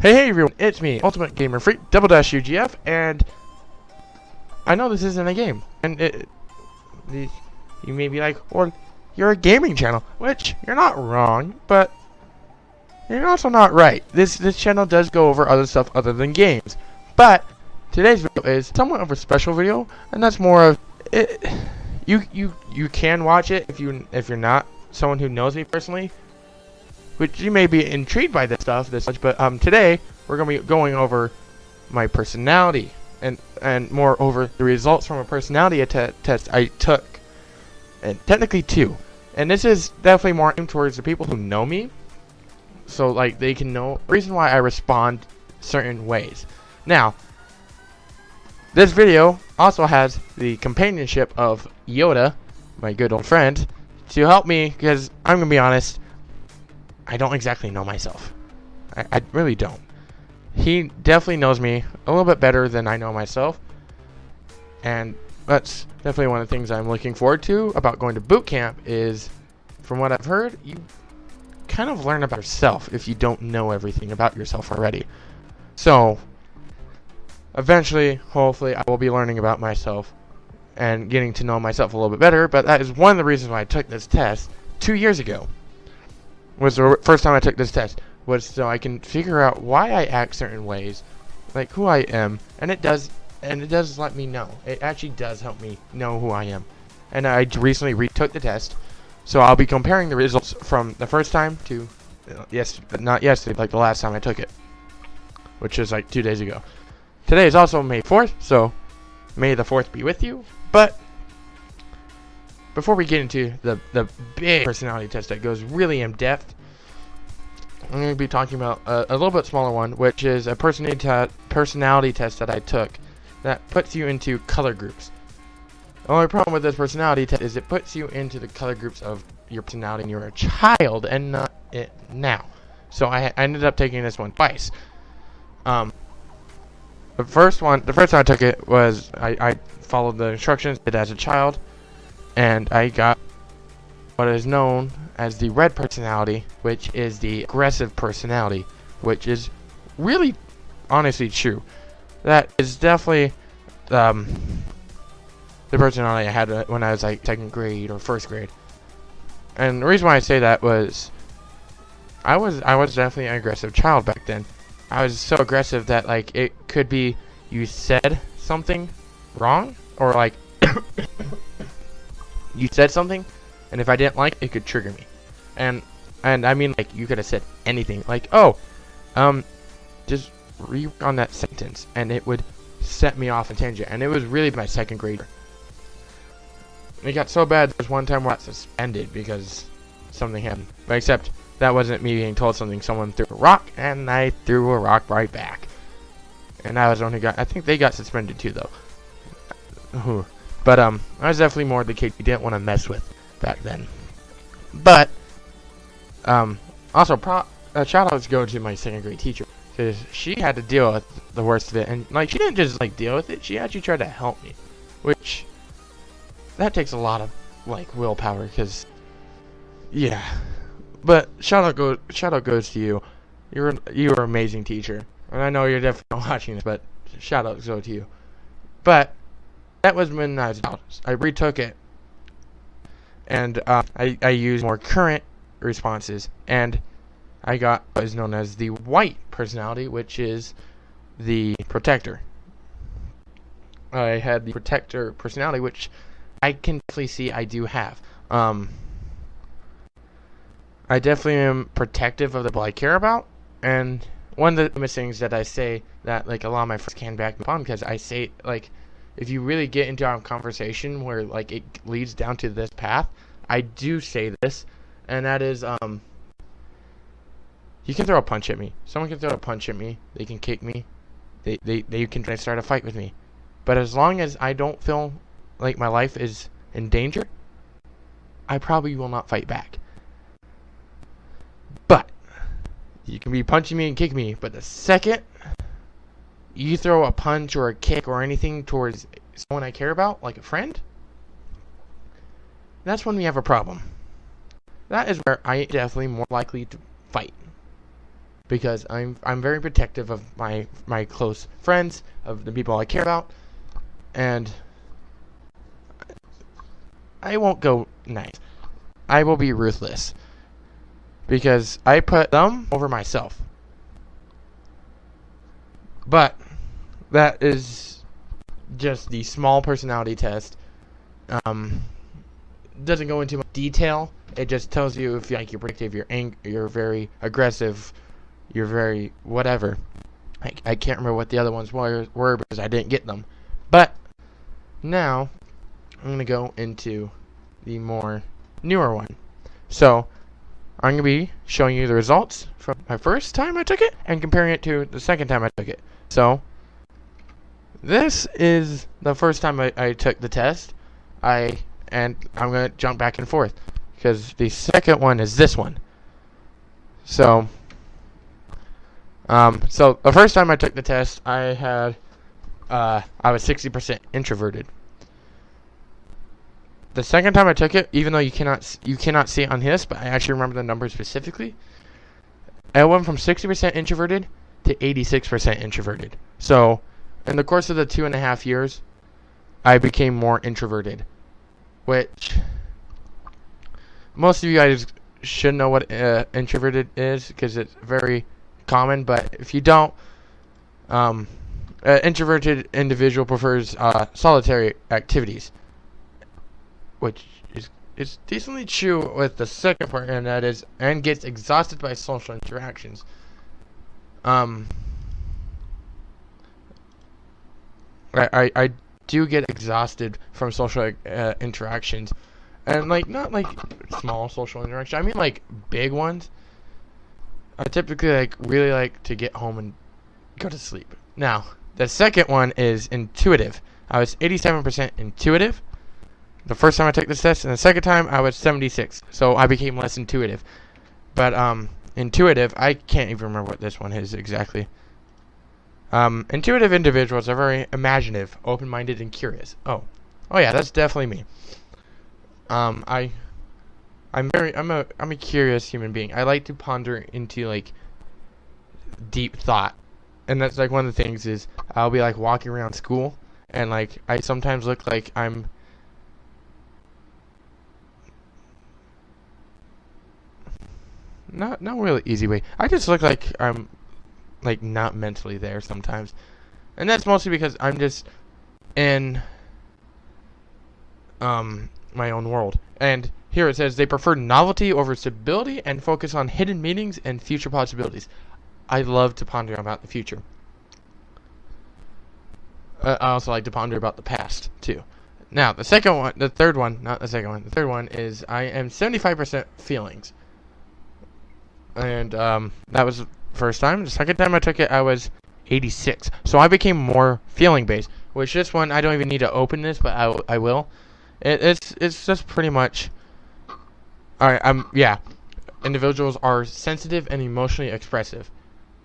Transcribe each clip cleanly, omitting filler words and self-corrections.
Hey everyone, it's me, Ultimate Gamer Freak, Double Dash UGF, and I know this isn't a game, and you may be like, well, you're a gaming channel, which you're not wrong, but you're also not right. This channel does go over other stuff other than games, but today's video is somewhat of a special video, and that's more of it. You can watch it if you're not someone who knows me personally, which you may be intrigued by this stuff this much, but today we're gonna be going over my personality and more over the results from a personality test I took, and technically two. And this is definitely more aimed towards the people who know me, so like they can know the reason why I respond certain ways. Now, this video also has the companionship of Yoda, my good old friend, to help me, because I'm gonna be honest, I don't exactly know myself. I really don't. He definitely knows me a little bit better than I know myself, and that's definitely one of the things I'm looking forward to about going to boot camp is, from what I've heard, you kind of learn about yourself if you don't know everything about yourself already. So eventually, hopefully, I will be learning about myself and getting to know myself a little bit better, but that is one of the reasons why I took this test 2 years ago. Was the first time I took this test, was so I can figure out why I act certain ways, like who I am, and it does let me know. It actually does help me know who I am. And I recently retook the test, so I'll be comparing the results from the first time to not yesterday, like the last time I took it, which is like 2 days ago. Today is also May 4th, so may the 4th be with you. But before we get into the big personality test that goes really in depth, I'm going to be talking about a little bit smaller one, which is a personality test that I took that puts you into color groups. The only problem with this personality test is it puts you into the color groups of your personality when you're a child and not it now. So I ended up taking this one twice. The first time I took it was I followed the instructions as a child, and I got what is known as the red personality, which is the aggressive personality, which is really honestly true. That is definitely the personality I had when I was like 2nd grade or 1st grade. And the reason why I say that was I was definitely an aggressive child back then. I was so aggressive that like it could be you said something wrong, or like you said something, and if I didn't like it, it could trigger me. And I mean, like, you could have said anything, like, oh, just rework on that sentence, and it would set me off a tangent. And it was really my 2nd grade. It got so bad, there was one time where I got suspended because something happened. But except that wasn't me being told something. Someone threw a rock, and I threw a rock right back. And I was the one who got, I think they got suspended too, though. But I was definitely more the kid you didn't want to mess with back then. But also shout outs go to my 2nd grade teacher, because she had to deal with the worst of it, and like she didn't just like deal with it, she actually tried to help me, which that takes a lot of like willpower, because yeah. But shout out goes to you. You're an amazing teacher, and I know you're definitely not watching this, but shout outs go to you. But that was when I was out. I retook it, and I used more current responses, and I got what is known as the white personality, which is the protector. I had the protector personality, which I can definitely see I do have. I definitely am protective of the people I care about, and one of the famous things that I say that like a lot of my friends can back me up on, because I say like, if you really get into a conversation where like it leads down to this path, I do say this, and that is you can throw a punch at me. Someone can throw a punch at me. They can kick me. They can try to start a fight with me. But as long as I don't feel like my life is in danger, I probably will not fight back. But you can be punching me and kicking me, but the second you throw a punch or a kick or anything towards someone I care about, like a friend, that's when we have a problem. That is where I am definitely more likely to fight. because I'm very protective of my close friends, of the people I care about, and I won't go nice. I will be ruthless because I put them over myself. But that is just the small personality test. Doesn't go into much detail. It just tells you if you're predictive, you're very aggressive, you're very whatever. I can't remember what the other ones were because I didn't get them. But now I'm gonna go into the more newer one. So I'm gonna be showing you the results from my first time I took it and comparing it to the second time I took it. So this is the first time I took the test. And I'm going to jump back and forth because the second one is this one. So so the first time I took the test, I was 60% introverted. The second time I took it, even though you cannot see it on his, but I actually remember the numbers specifically. I went from 60% introverted to 86% introverted. So in the course of the 2.5 years, I became more introverted, which most of you guys should know what introverted is because it's very common. But if you don't, an introverted individual prefers solitary activities, which is decently true with the second part, and that is, and gets exhausted by social interactions. I do get exhausted from social interactions, and not like small social interactions. I mean like big ones. I typically really like to get home and go to sleep. Now the second one is intuitive. I was 87% intuitive the first time I took this test, and the second time I was 76. So I became less intuitive. But intuitive, I can't even remember what this one is exactly. Intuitive individuals are very imaginative, open-minded, and curious. Oh yeah, that's definitely me. I'm a curious human being. I like to ponder into deep thought, and that's one of the things is I'll be walking around school, and I sometimes look like I'm not really easy way. I just look like I'm not mentally there sometimes, and that's mostly because I'm just in my own world. And here it says they prefer novelty over stability and focus on hidden meanings and future possibilities. I love to ponder about the future. I also like to ponder about the past too. Now the third one is I am 75% feelings, and that was first time. The second time I took it, I was 86. So I became more feeling based. Which this one, I don't even need to open this, but I will. It's just pretty much. Alright. Yeah. Individuals are sensitive and emotionally expressive.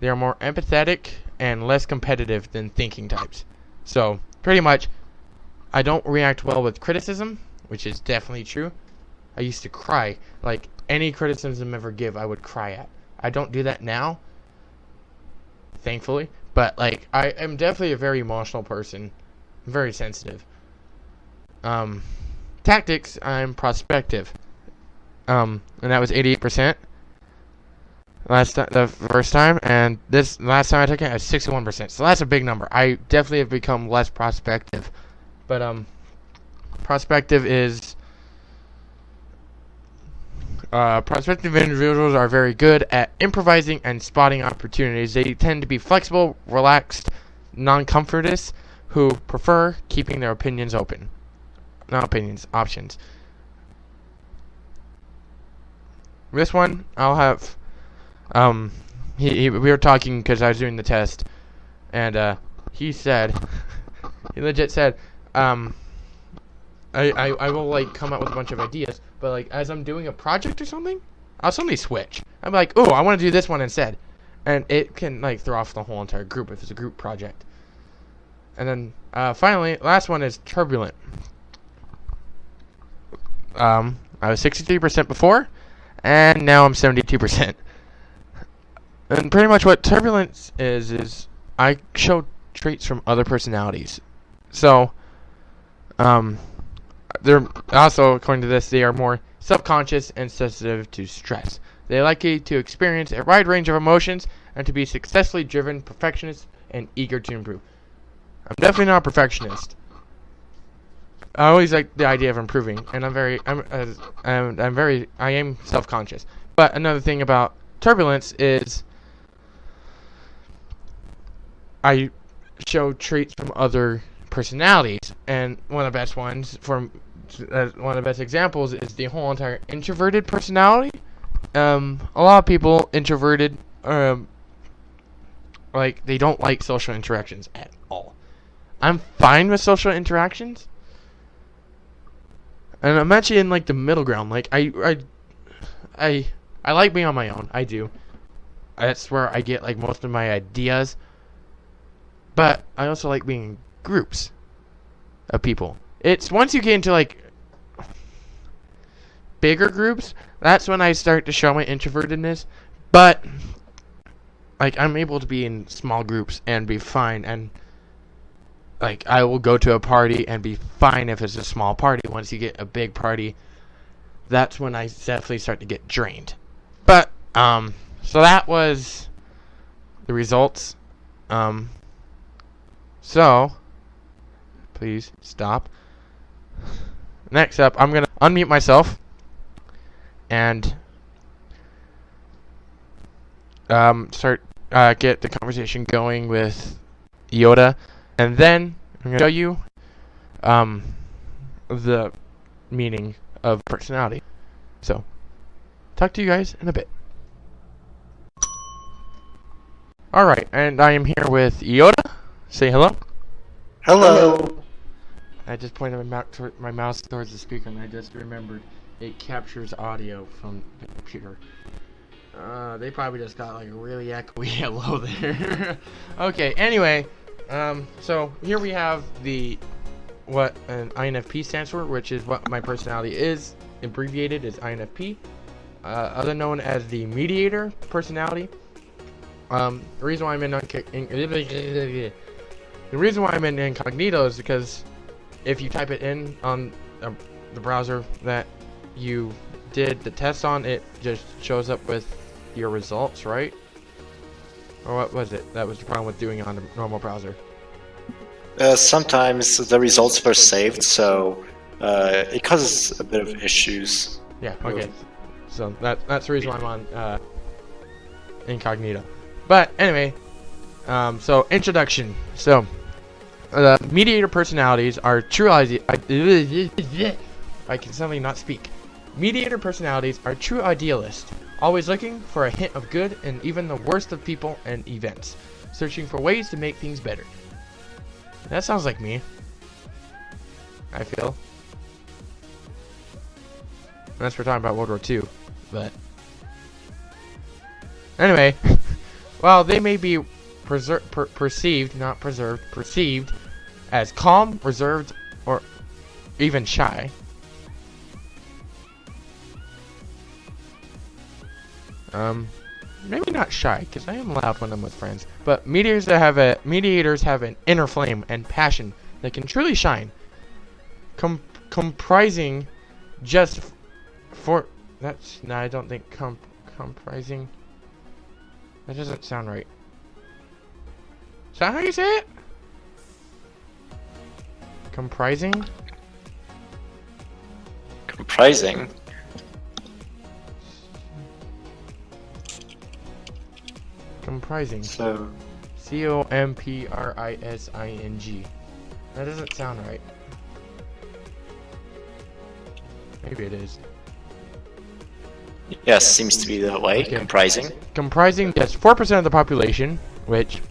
They are more empathetic and less competitive than thinking types. So pretty much, I don't react well with criticism, which is definitely true. I used to cry. Any criticism ever give, I would cry at. I don't do that now, thankfully, but I am definitely a very emotional person, very sensitive. Tactics, I'm prospective, and that was 88% the first time, and this last time I took it, I was 61%. So that's a big number. I definitely have become less prospective, but prospective is. Prospective individuals are very good at improvising and spotting opportunities. They tend to be flexible, relaxed, non-comfortists who prefer keeping their opinions open. Not opinions, options. This one, I'll have, we were talking because I was doing the test, and he said, he legit said, I will come up with a bunch of ideas, but as I'm doing a project or something, I'll suddenly switch. I'm like, oh, I want to do this one instead, and it can throw off the whole entire group if it's a group project. And then finally, last one is turbulent. I was 63% before, and now I'm 72%. And pretty much what turbulence is I show traits from other personalities. So, they're also, according to this, they are more self-conscious and sensitive to stress. They are likely to experience a wide range of emotions and to be successfully driven, perfectionist, and eager to improve. I'm definitely not a perfectionist. I always like the idea of improving, and I am self-conscious. But another thing about turbulence is I show traits from other personalities, and one of the best ones one of the best examples is the whole entire introverted personality. A lot of people introverted, like they don't like social interactions at all. I'm fine with social interactions, and I'm actually in like the middle ground. Like I like being on my own. I do. That's where I get like most of my ideas. But I also like being in groups of people. It's once you get into like bigger groups, that's when I start to show my introvertedness. But like I'm able to be in small groups and be fine, and like I will go to a party and be fine if it's a small party. Once you get a big party, that's when I definitely start to get drained. But so that was the results. So please stop. Next up, I'm gonna unmute myself and start get the conversation going with Yoda, and then I'm gonna show you the meaning of personality. So, talk to you guys in a bit. Alright, and I am here with Yoda. Say hello. Hello. I just pointed my mouse towards the speaker, and I just remembered it captures audio from the computer. They probably just got like a really echoey hello there. Okay, anyway, so here we have what an INFP stands for, which is what my personality is. Abbreviated is INFP, other known as the mediator personality. The reason why I'm in incognito is because if you type it in on the browser that you did the test on, it just shows up with your results, right? Or what was it? That was the problem with doing it on a normal browser. Sometimes the results were saved, so it causes a bit of issues. Yeah, okay. So that's the reason why I'm on incognito. But anyway, so introduction. So mediator personalities are true I can suddenly not speak. Mediator personalities are true idealists, always looking for a hint of good in even the worst of people and events, searching for ways to make things better. That sounds like me, I feel. Unless we're talking about World War II, but anyway, while they may be perceived as calm, reserved, or even shy, maybe not shy, because I am loud when I'm with friends, but mediators have an inner flame and passion that can truly shine, comprising just for that's no, I don't think comprising. That doesn't sound right. Is that how you say it? Comprising? Comprising? Comprising. So... C-O-M-P-R-I-S-I-N-G. That doesn't sound right. Maybe it is. Yes, seems to be the way. Okay. Comprising. Comprising just 4% of the population, which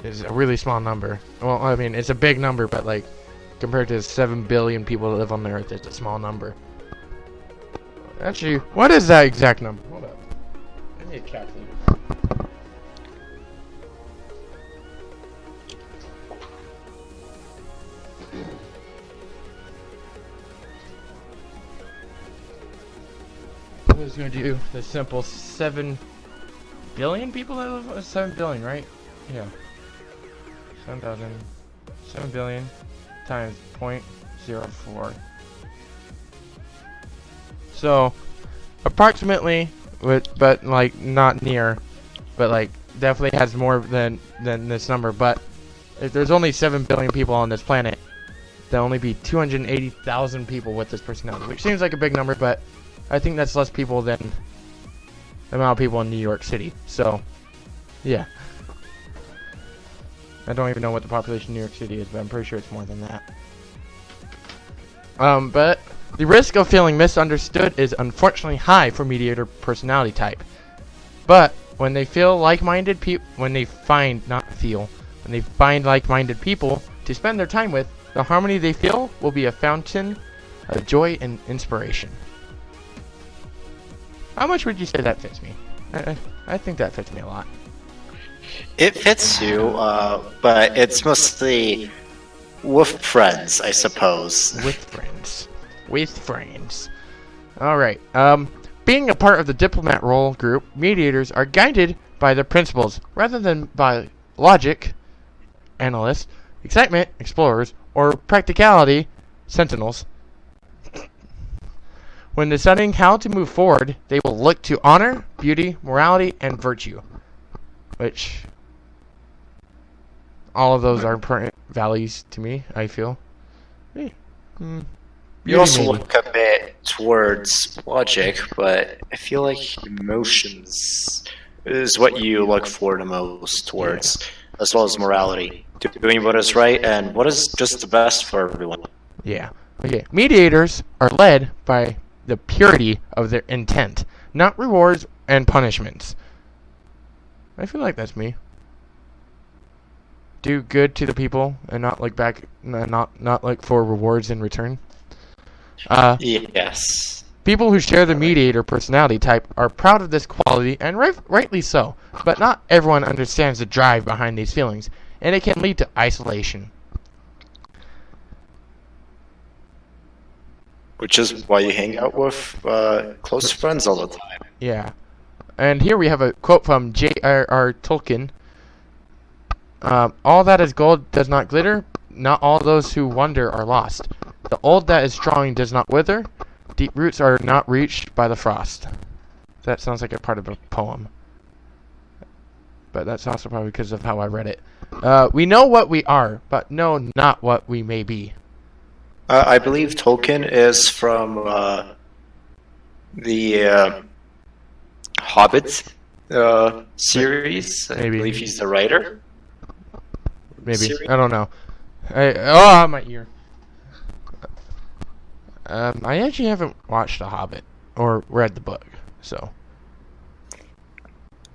is a really small number. Well, I mean, it's a big number, but like, compared to 7 billion people that live on the Earth, it's a small number. Actually, what is that exact number? Hold up. I need a calculator. I'm just going to do the simple 7 billion people that live? 7 billion, right? Yeah. 7,000. 7 billion times 0.04. So, approximately, but like not near, but like definitely has more than this number. But if there's only 7 billion people on this planet, there'll only be 280,000 people with this personality, which seems like a big number, but I think that's less people than the amount of people in New York City. So, yeah. I don't even know what the population of New York City is, but I'm pretty sure it's more than that. But the risk of feeling misunderstood is unfortunately high for mediator personality type. But when they feel like-minded people, when they find like-minded people to spend their time with, the harmony they feel will be a fountain of joy and inspiration. How much would you say that fits me? I think that fits me a lot. It fits you, but it's mostly with friends, I suppose. With friends. With friends. Alright, being a part of the diplomat role group, mediators are guided by their principles, rather than by logic, analysts, excitement, explorers, or practicality, sentinels. When deciding how to move forward, they will look to honor, beauty, morality, and virtue. Which, all of those are important values to me, I feel. You also look a bit towards logic, but I feel like emotions is what you look for the most towards, as well as morality. Doing what is right and what is just the best for everyone. Yeah. Okay. Mediators are led by the purity of their intent, not rewards and punishments. I feel like that's me. Do good to the people and not look back, not look for rewards in return. Yes. People who share the mediator personality type are proud of this quality, and rightly so. But not everyone understands the drive behind these feelings, and it can lead to isolation. Which is why you hang out with close friends all the time. Yeah. And here we have a quote from J.R.R. Tolkien. All that is gold does not glitter. Not all those who wander are lost. The old that is strong does not wither. Deep roots are not reached by the frost. That sounds like a part of a poem. But that's also probably because of how I read it. We know what we are, but know not what we may be. I believe Tolkien is from the Hobbit series. Maybe. I believe he's the writer. Maybe. Series? I don't know. Oh, my ear. I actually haven't watched The Hobbit or read the book, so.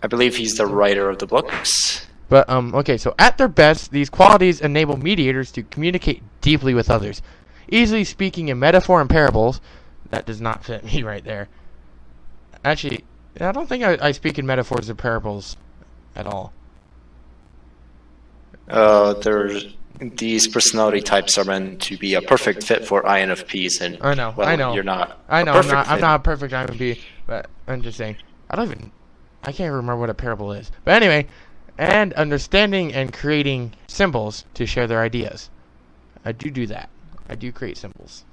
I believe he's the writer of the books. But, okay, so at their best, these qualities enable mediators to communicate deeply with others. Easily speaking in metaphor and parables. That does not fit me right there. Actually, I don't think I speak in metaphors or parables at all. These personality types are meant to be a perfect fit for INFPs, and I know, well, I know. you're not. I know, I'm I'm not a perfect INFP, but I'm just saying. I can't remember what a parable is. But anyway, and understanding and creating symbols to share their ideas. I do that. I do create symbols.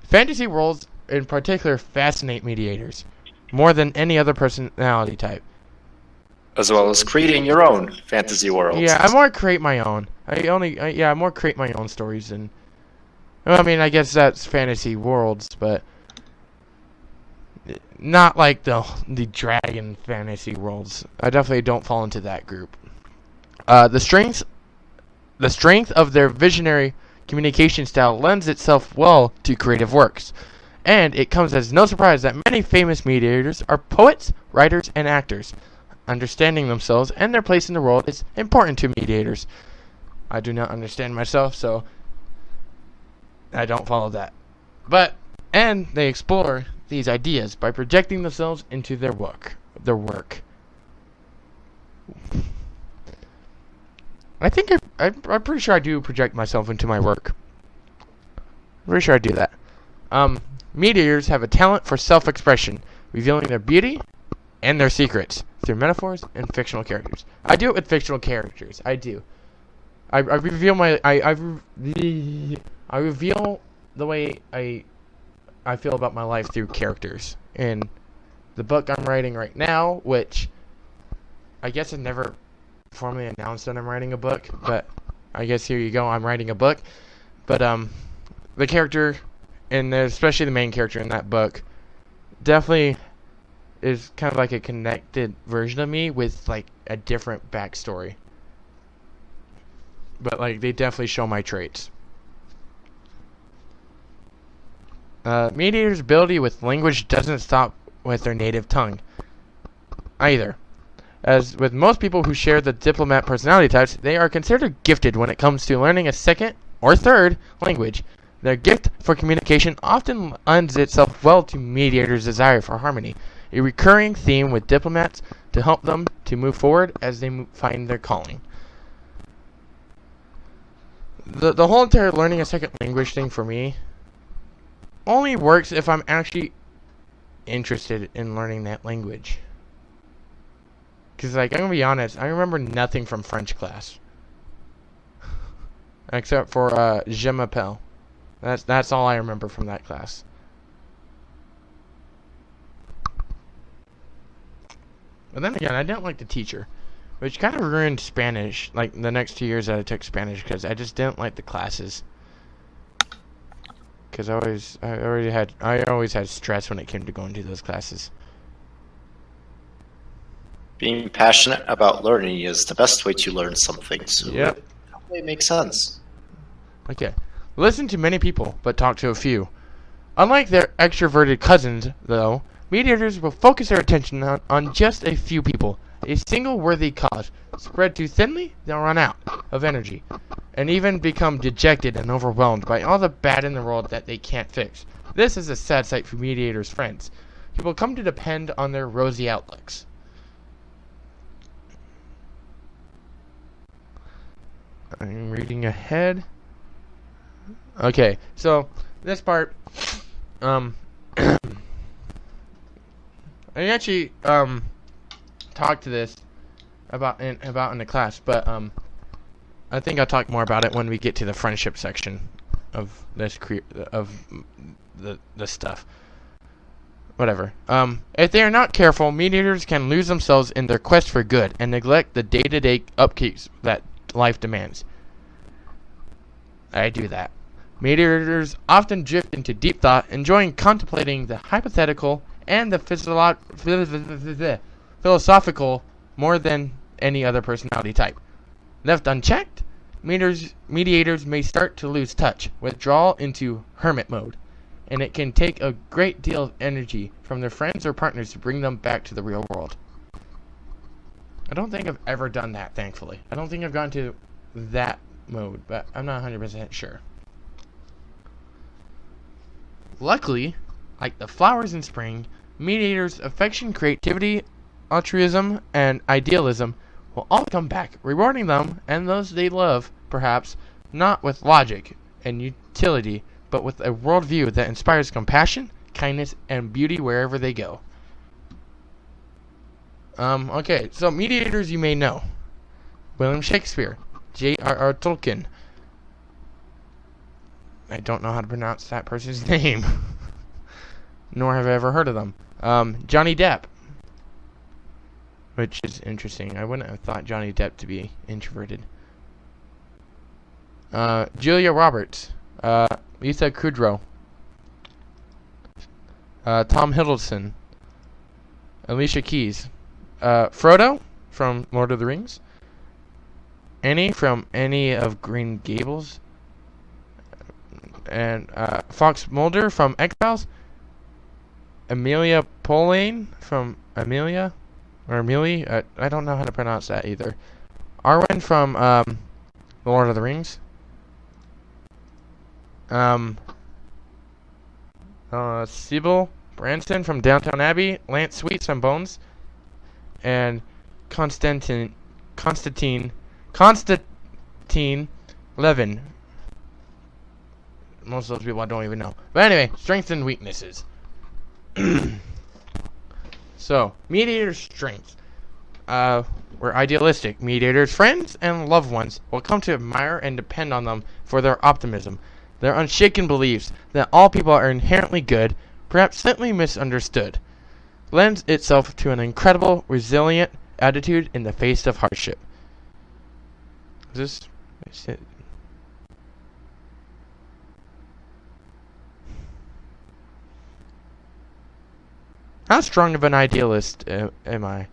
Fantasy worlds in particular fascinate mediators more than any other personality type. As well as creating your own fantasy world. Yeah, I more create my own. I more create my own stories and. Well, I mean, I guess that's fantasy worlds, but not like the dragon fantasy worlds. I definitely don't fall into that group. The strength of their visionary communication style lends itself well to creative works, and it comes as no surprise that many famous mediators are poets, writers, and actors. Understanding themselves and their place in the world is important to mediators. I do not understand myself, so I don't follow that. And they explore these ideas by projecting themselves into their work. I think I'm pretty sure I do project myself into my work. I'm pretty sure I do that. Mediators have a talent for self-expression, revealing their beauty and their secrets through metaphors and fictional characters. I do it with fictional characters. I do. I reveal my I reveal the way I feel about my life through characters. In the book I'm writing right now, which I guess I never formally announced that I'm writing a book, but I guess here you go, I'm writing a book. But the character, and especially the main character in that book, definitely is kind of like a connected version of me with like a different backstory. But like they definitely show my traits. Mediator's ability with language doesn't stop with their native tongue either. As with most people who share the diplomat personality types, they are considered gifted when it comes to learning a second or third language. Their gift for communication often lends itself well to mediators' desire for harmony, a recurring theme with diplomats to help them to move forward as they find their calling. The whole entire learning a second language thing for me only works if I'm actually interested in learning that language. Because, like, I'm going to be honest, I remember nothing from French class. Except for, Je m'appelle. That's all I remember from that class. But then again, I didn't like the teacher. Which kind of ruined Spanish, like, the next 2 years that I took Spanish, because I just didn't like the classes. Because I always had stress when it came to going to those classes. Being passionate about learning is the best way to learn something, so yep. It makes sense. Okay. Listen to many people, but talk to a few. Unlike their extroverted cousins, though, mediators will focus their attention on just a few people. A single worthy cause. Spread too thinly, they'll run out of energy, and even become dejected and overwhelmed by all the bad in the world that they can't fix. This is a sad sight for mediators' friends. People come to depend on their rosy outlooks. I'm reading ahead. Okay, so this part, I actually talked to this about in the class, but I think I'll talk more about it when we get to the friendship section of this the stuff. Whatever. If they are not careful, mediators can lose themselves in their quest for good and neglect the day-to-day upkeeps that life demands. I do that. Mediators often drift into deep thought, enjoying contemplating the hypothetical and the philosophical more than any other personality type. Left unchecked, mediators may start to lose touch, withdraw into hermit mode, and it can take a great deal of energy from their friends or partners to bring them back to the real world. I don't think I've ever done that, thankfully. I don't think I've gone to that mode, but I'm not 100% sure. Luckily, like the flowers in spring, mediators' affection, creativity, altruism, and idealism will all come back, rewarding them and those they love, perhaps, not with logic and utility, but with a worldview that inspires compassion, kindness, and beauty wherever they go. Okay, so mediators you may know. William Shakespeare, J.R.R. Tolkien. I don't know how to pronounce that person's name. Nor have I ever heard of them. Johnny Depp. Which is interesting. I wouldn't have thought Johnny Depp to be introverted. Julia Roberts. Lisa Kudrow. Tom Hiddleston. Alicia Keys. Frodo from Lord of the Rings. Annie from Annie of Green Gables. And Fox Mulder from X-Files. Amelia Pauline from Amelia. Or Amelie. I don't know how to pronounce that either. Arwen from The Lord of the Rings. Sybil Branson from Downton Abbey. Lance Sweets from Bones. And Constantine Levin. Most of those people I don't even know. But anyway, strengths and weaknesses. So, mediator strengths. were idealistic. Mediators, friends, and loved ones will come to admire and depend on them for their optimism, their unshaken beliefs that all people are inherently good, perhaps simply misunderstood, lends itself to an incredible, resilient attitude in the face of hardship. Is it? How strong of an idealist am I?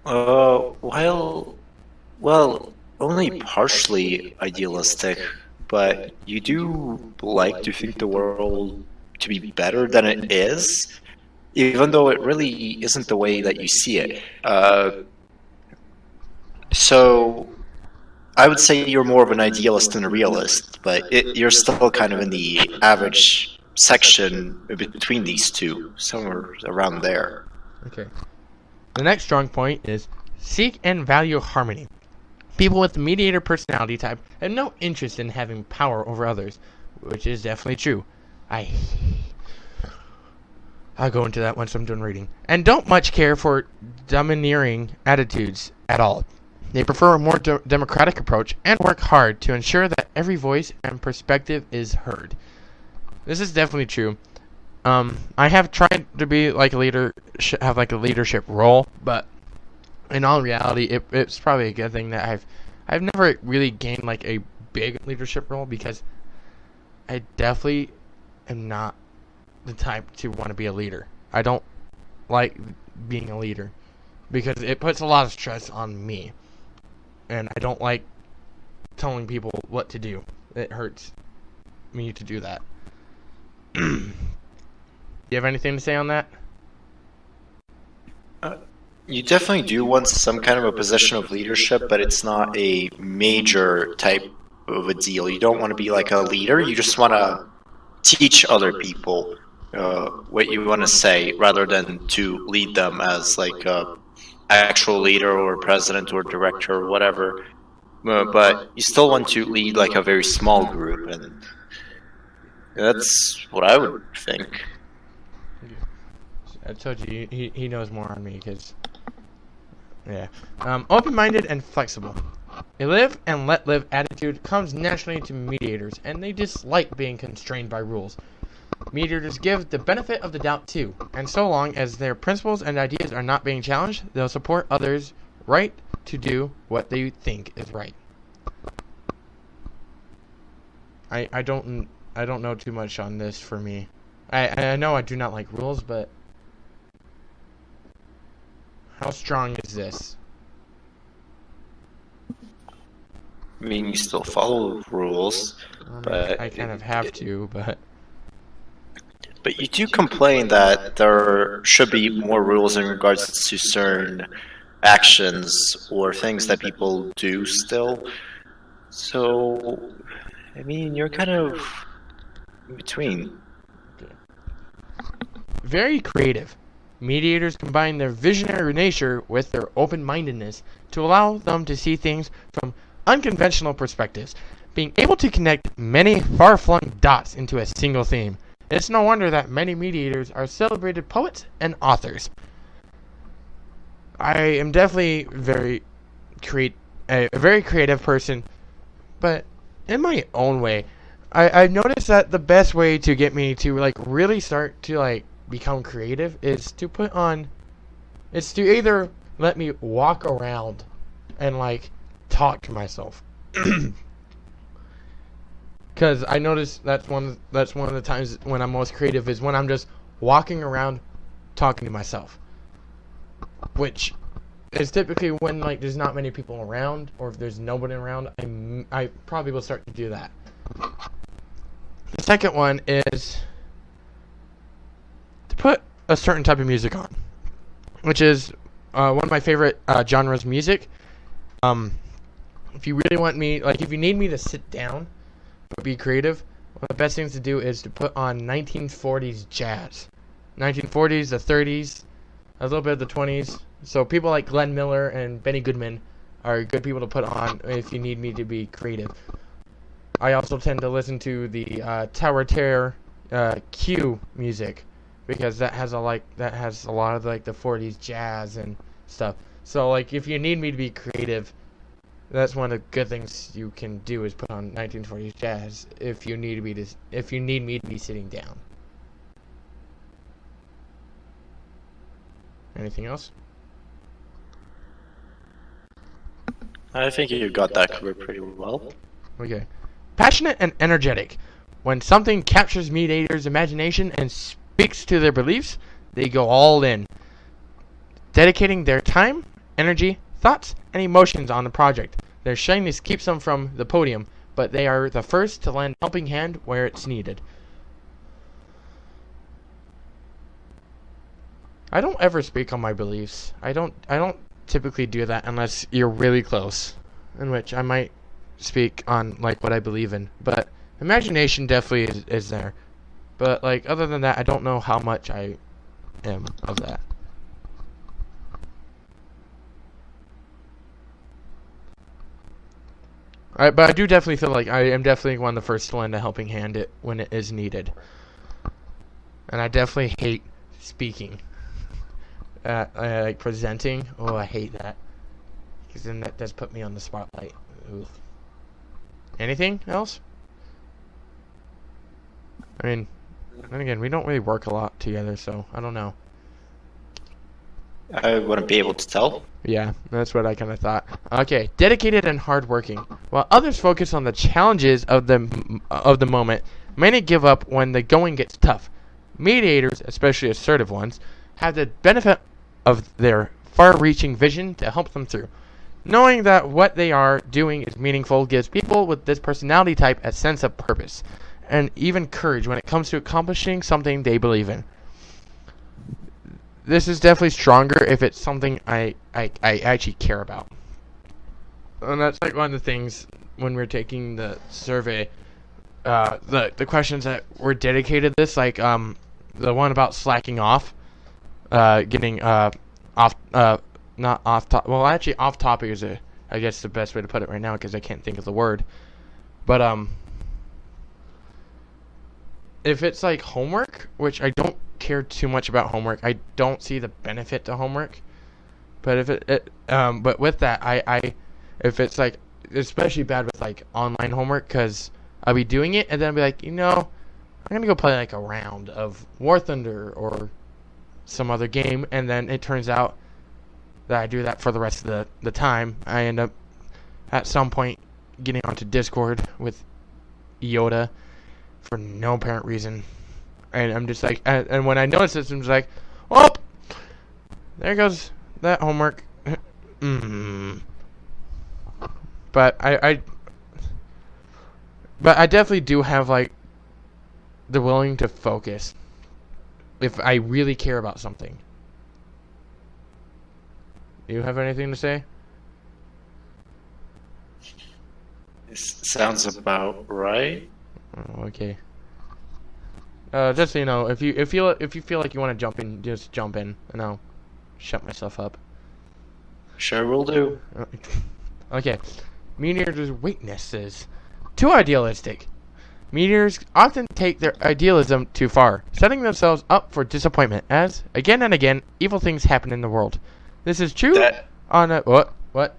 Well, only partially idealistic, but you do like to think the world to be better than it is, even though it really isn't the way that you see it. So I would say you're more of an idealist than a realist, but you're still kind of in the average section between these two, somewhere around there. Okay. The next strong point is seek and value harmony. People with the mediator personality type have no interest in having power over others, which is definitely true. I'll go into that once I'm done reading. And don't much care for domineering attitudes at all. They prefer a more democratic approach and work hard to ensure that every voice and perspective is heard. This is definitely true. I have tried to be like a leader, have like a leadership role, but in all reality, it's probably a good thing that I've never really gained like a big leadership role, because I definitely am not the type to want to be a leader. I don't like being a leader because it puts a lot of stress on me, and I don't like telling people what to do. It hurts me to do that. You have anything to say on that? You definitely do want some kind of a position of leadership, but it's not a major type of a deal. You don't want to be like a leader. You just want to teach other people what you want to say, rather than to lead them as like a actual leader or president or director or whatever. But you still want to lead like a very small group, and that's what I would think. I told you, he knows more on me, because, yeah. Open-minded and flexible. A live and let live attitude comes naturally to mediators, and they dislike being constrained by rules. Mediators give the benefit of the doubt too, and so long as their principles and ideas are not being challenged, they'll support others' right to do what they think is right. I don't know too much on this for me. I know I do not like rules, but how strong is this? I mean, you still follow rules, but I kind of have to, but you do complain that there should be more rules in regards to certain actions or things that people do still. So, I mean, you're kind of in between. Very creative. Mediators combine their visionary nature with their open-mindedness to allow them to see things from unconventional perspectives, being able to connect many far-flung dots into a single theme. It's no wonder that many mediators are celebrated poets and authors. I am definitely a very creative person, but in my own way. I've noticed that the best way to get me to like really start to like become creative is to either let me walk around and like talk to myself. Because I notice that's one of the times when I'm most creative, is when I'm just walking around talking to myself, which is typically when like there's not many people around, or if there's nobody around, I probably will start to do that. The second one is to put a certain type of music on, which is one of my favorite genres of music. If you really want me, like if you need me to sit down but be creative, one of the best things to do is to put on 1940s jazz. 1940s, the 30s, a little bit of the 20s. So people like Glenn Miller and Benny Goodman are good people to put on if you need me to be creative. I also tend to listen to the Tower Terror Q music, because that has a lot of like the 40s jazz and stuff. So like if you need me to be creative, that's one of the good things you can do is put on 1940s jazz if you need me to be sitting down. Anything else? I think you got that covered pretty well. Okay. Passionate and energetic. When something captures mediators' imagination and speaks to their beliefs, they go all in, dedicating their time, energy, thoughts, and emotions on the project. Their shyness keeps them from the podium, but they are the first to lend a helping hand where it's needed. I don't ever speak on my beliefs. I don't typically do that unless you're really close, in which I might speak on like what I believe in. But imagination definitely is there. But like other than that, I don't know how much I am of that. Alright, but I do definitely feel like I am definitely one of the first to lend a helping hand when it is needed. And I definitely hate speaking. Like presenting. Oh, I hate that. Because then that does put me on the spotlight. Ooh. Anything else? I mean, then again, we don't really work a lot together, so I don't know. I wouldn't be able to tell. Yeah, that's what I kind of thought. Okay, dedicated and hardworking. While others focus on the challenges of the moment, many give up when the going gets tough. Mediators, especially assertive ones, have the benefit of their far-reaching vision to help them through. Knowing that what they are doing is meaningful gives people with this personality type a sense of purpose and even courage when it comes to accomplishing something they believe in. This is definitely stronger if it's something I actually care about. And that's like one of the things when we're taking the survey, the questions that were dedicated to this, like the one about slacking off, getting off, not off top. Well, actually, off topic is I guess the best way to put it right now because I can't think of the word. But if it's like homework, which I don't care too much about homework, I don't see the benefit to homework. But if but with that, I if it's like especially bad with like online homework, because I'll be doing it and then I'll be like, I'm gonna go play like a round of War Thunder or some other game, and then it turns out that I do that for the rest of the time. I end up at some point getting onto Discord with Yoda for no apparent reason, and I'm just like, and when I notice this, I'm just like, oh, there goes that homework. But I definitely do have like the willing to focus if I really care about something. Do you have anything to say? Sounds about right. Oh, okay. Just so you know, if you feel like you want to jump in, just jump in, and I'll shut myself up. Sure will do. Okay. Meteors' weaknesses. Too idealistic. Meteors often take their idealism too far, setting themselves up for disappointment as, again and again, evil things happen in the world. This is true on a... What?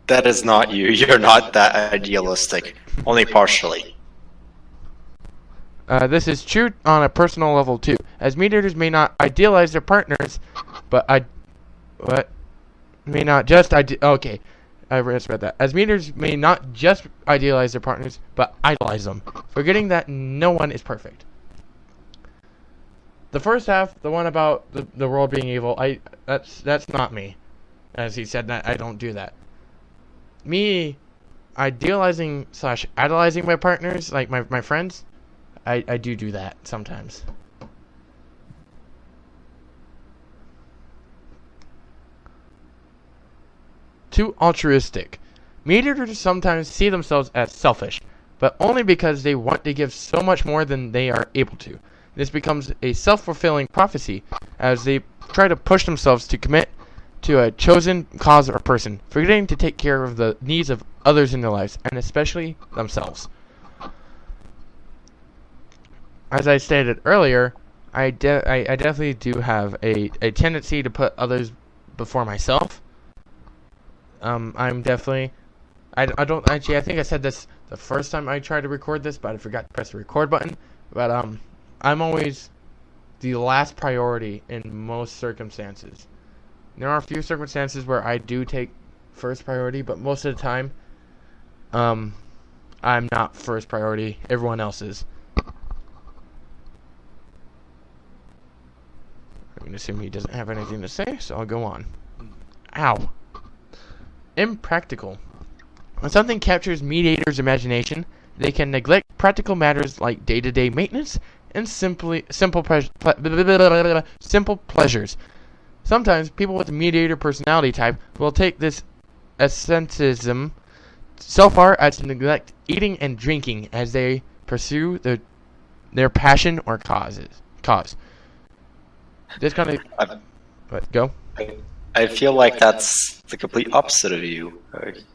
That is not you. You're not that idealistic. Only partially. This is true on a personal level too, as meteors may not idealize their partners, but may not just okay, I just read that. As meteors may not just idealize their partners, but idolize them, forgetting that no one is perfect. The first half, the one about the world being evil, that's not me, as he said that I don't do that. Me idealizing / idolizing my partners, like my friends. I do that sometimes. Too altruistic. Meteors sometimes see themselves as selfish, but only because they want to give so much more than they are able to. This becomes a self-fulfilling prophecy as they try to push themselves to commit to a chosen cause or person, forgetting to take care of the needs of others in their lives, and especially themselves. As I stated earlier, I definitely do have a tendency to put others before myself. I'm definitely I don't actually, I think I said this the first time I tried to record this, but I forgot to press the record button. But I'm always the last priority in most circumstances. There are a few circumstances where I do take first priority, but most of the time I'm not first priority. Everyone else is. I'm going to assume he doesn't have anything to say, so I'll go on. Ow. Impractical. When something captures mediators' imagination, they can neglect practical matters like day-to-day maintenance and simple pleasures. Sometimes people with a mediator personality type will take this asceticism so far as to neglect eating and drinking as they pursue their passion or cause. This kind of... Go. I feel like that's the complete opposite of you.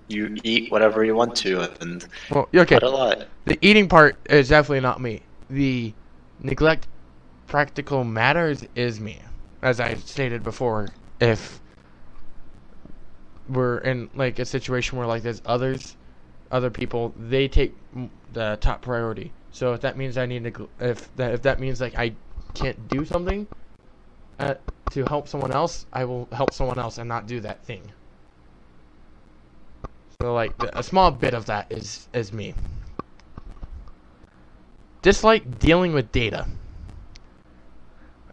You eat whatever you want to, and well, okay. Not a lot. The eating part is definitely not me. The neglect practical matters is me. As I stated before, if we're in like a situation where like there's other people, they take the top priority. So if that means I need to, if that means like I can't do something to help someone else, I will help someone else and not do that thing. So like a small bit of that is me. Dislike dealing with data.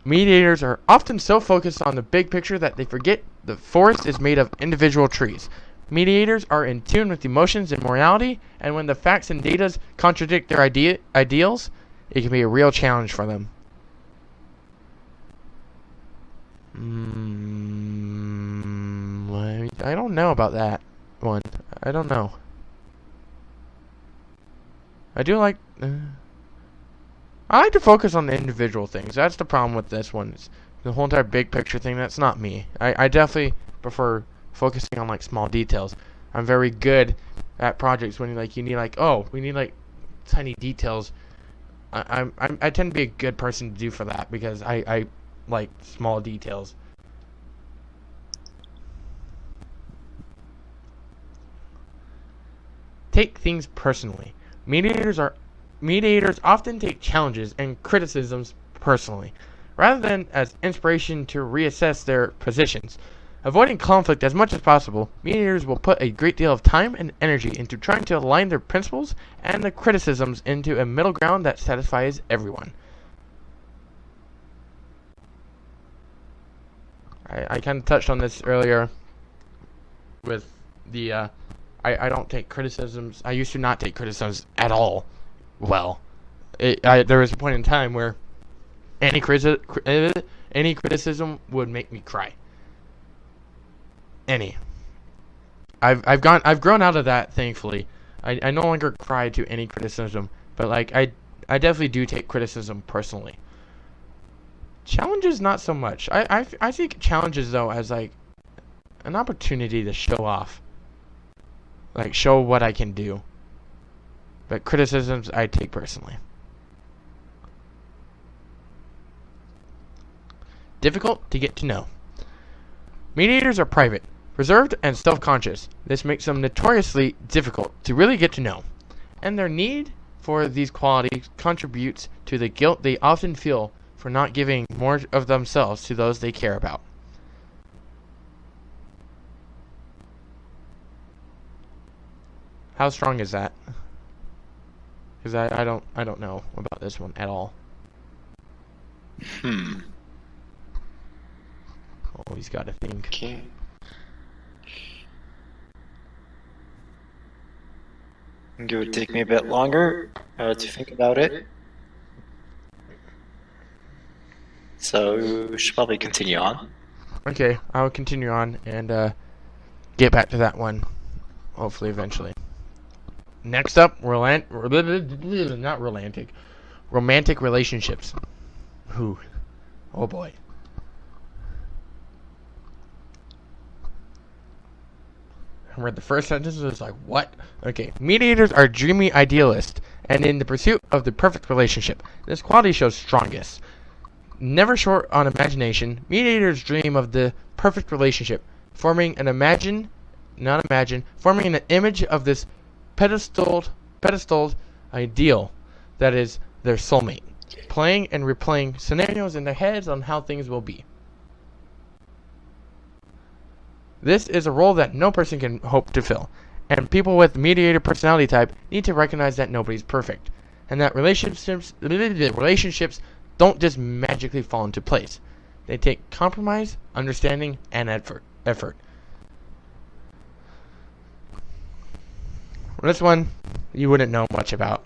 Mediators are often so focused on the big picture that they forget the forest is made of individual trees. Mediators are in tune with emotions and morality, and when the facts and data contradict their ideals, it can be a real challenge for them. I don't know about that one. I don't know. I like to focus on the individual things. That's the problem with this one. It's the whole entire big picture thing, that's not me. I definitely prefer focusing on like small details. I'm very good at projects when you need like, oh, we need like tiny details. I tend to be a good person to do for that because I like small details. Take things personally. Mediators often take challenges and criticisms personally, rather than as inspiration to reassess their positions. Avoiding conflict as much as possible, mediators will put a great deal of time and energy into trying to align their principles and the criticisms into a middle ground that satisfies everyone. I kind of touched on this earlier with the, I don't take criticisms. I used to not take criticisms at all. Well, there was a point in time where any criticism would make me cry. I've grown out of that, thankfully. I no longer cry to any criticism, but like I definitely do take criticism personally. Challenges, not so much. I think challenges though as like an opportunity to show off, like show what I can do. But criticisms I take personally. Difficult to get to know. Mediators are private, reserved, and self-conscious. This makes them notoriously difficult to really get to know. And their need for these qualities contributes to the guilt they often feel for not giving more of themselves to those they care about. How strong is that? Because I don't know about this one at all. Oh, he's got to think. Okay. It would take me a bit longer to think about it. So we should probably continue on. Okay, I'll continue on and get back to that one, hopefully eventually. Next up, romantic relationships. Ooh. Oh boy. I read the first sentence and was like, what? Okay. Mediators are dreamy idealists and in the pursuit of the perfect relationship. This quality shows strongest. Never short on imagination, mediators dream of the perfect relationship, forming an forming an image of this pedestaled ideal that is their soulmate, playing and replaying scenarios in their heads on how things will be. This is a role that no person can hope to fill, and people with mediator personality type need to recognize that nobody's perfect, and that relationships don't just magically fall into place. They take compromise, understanding, and effort. This one, you wouldn't know much about.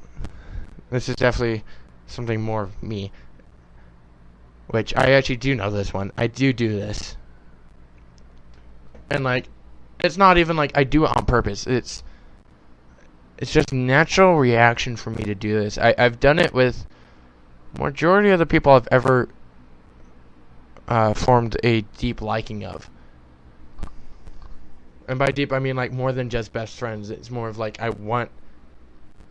This is definitely something more of me. Which, I actually do know this one. I do this. And, like, it's not even like I do it on purpose. It's just natural reaction for me to do this. I've done it with majority of the people I've ever formed a deep liking of. And by deep, I mean like more than just best friends. It's more of like I want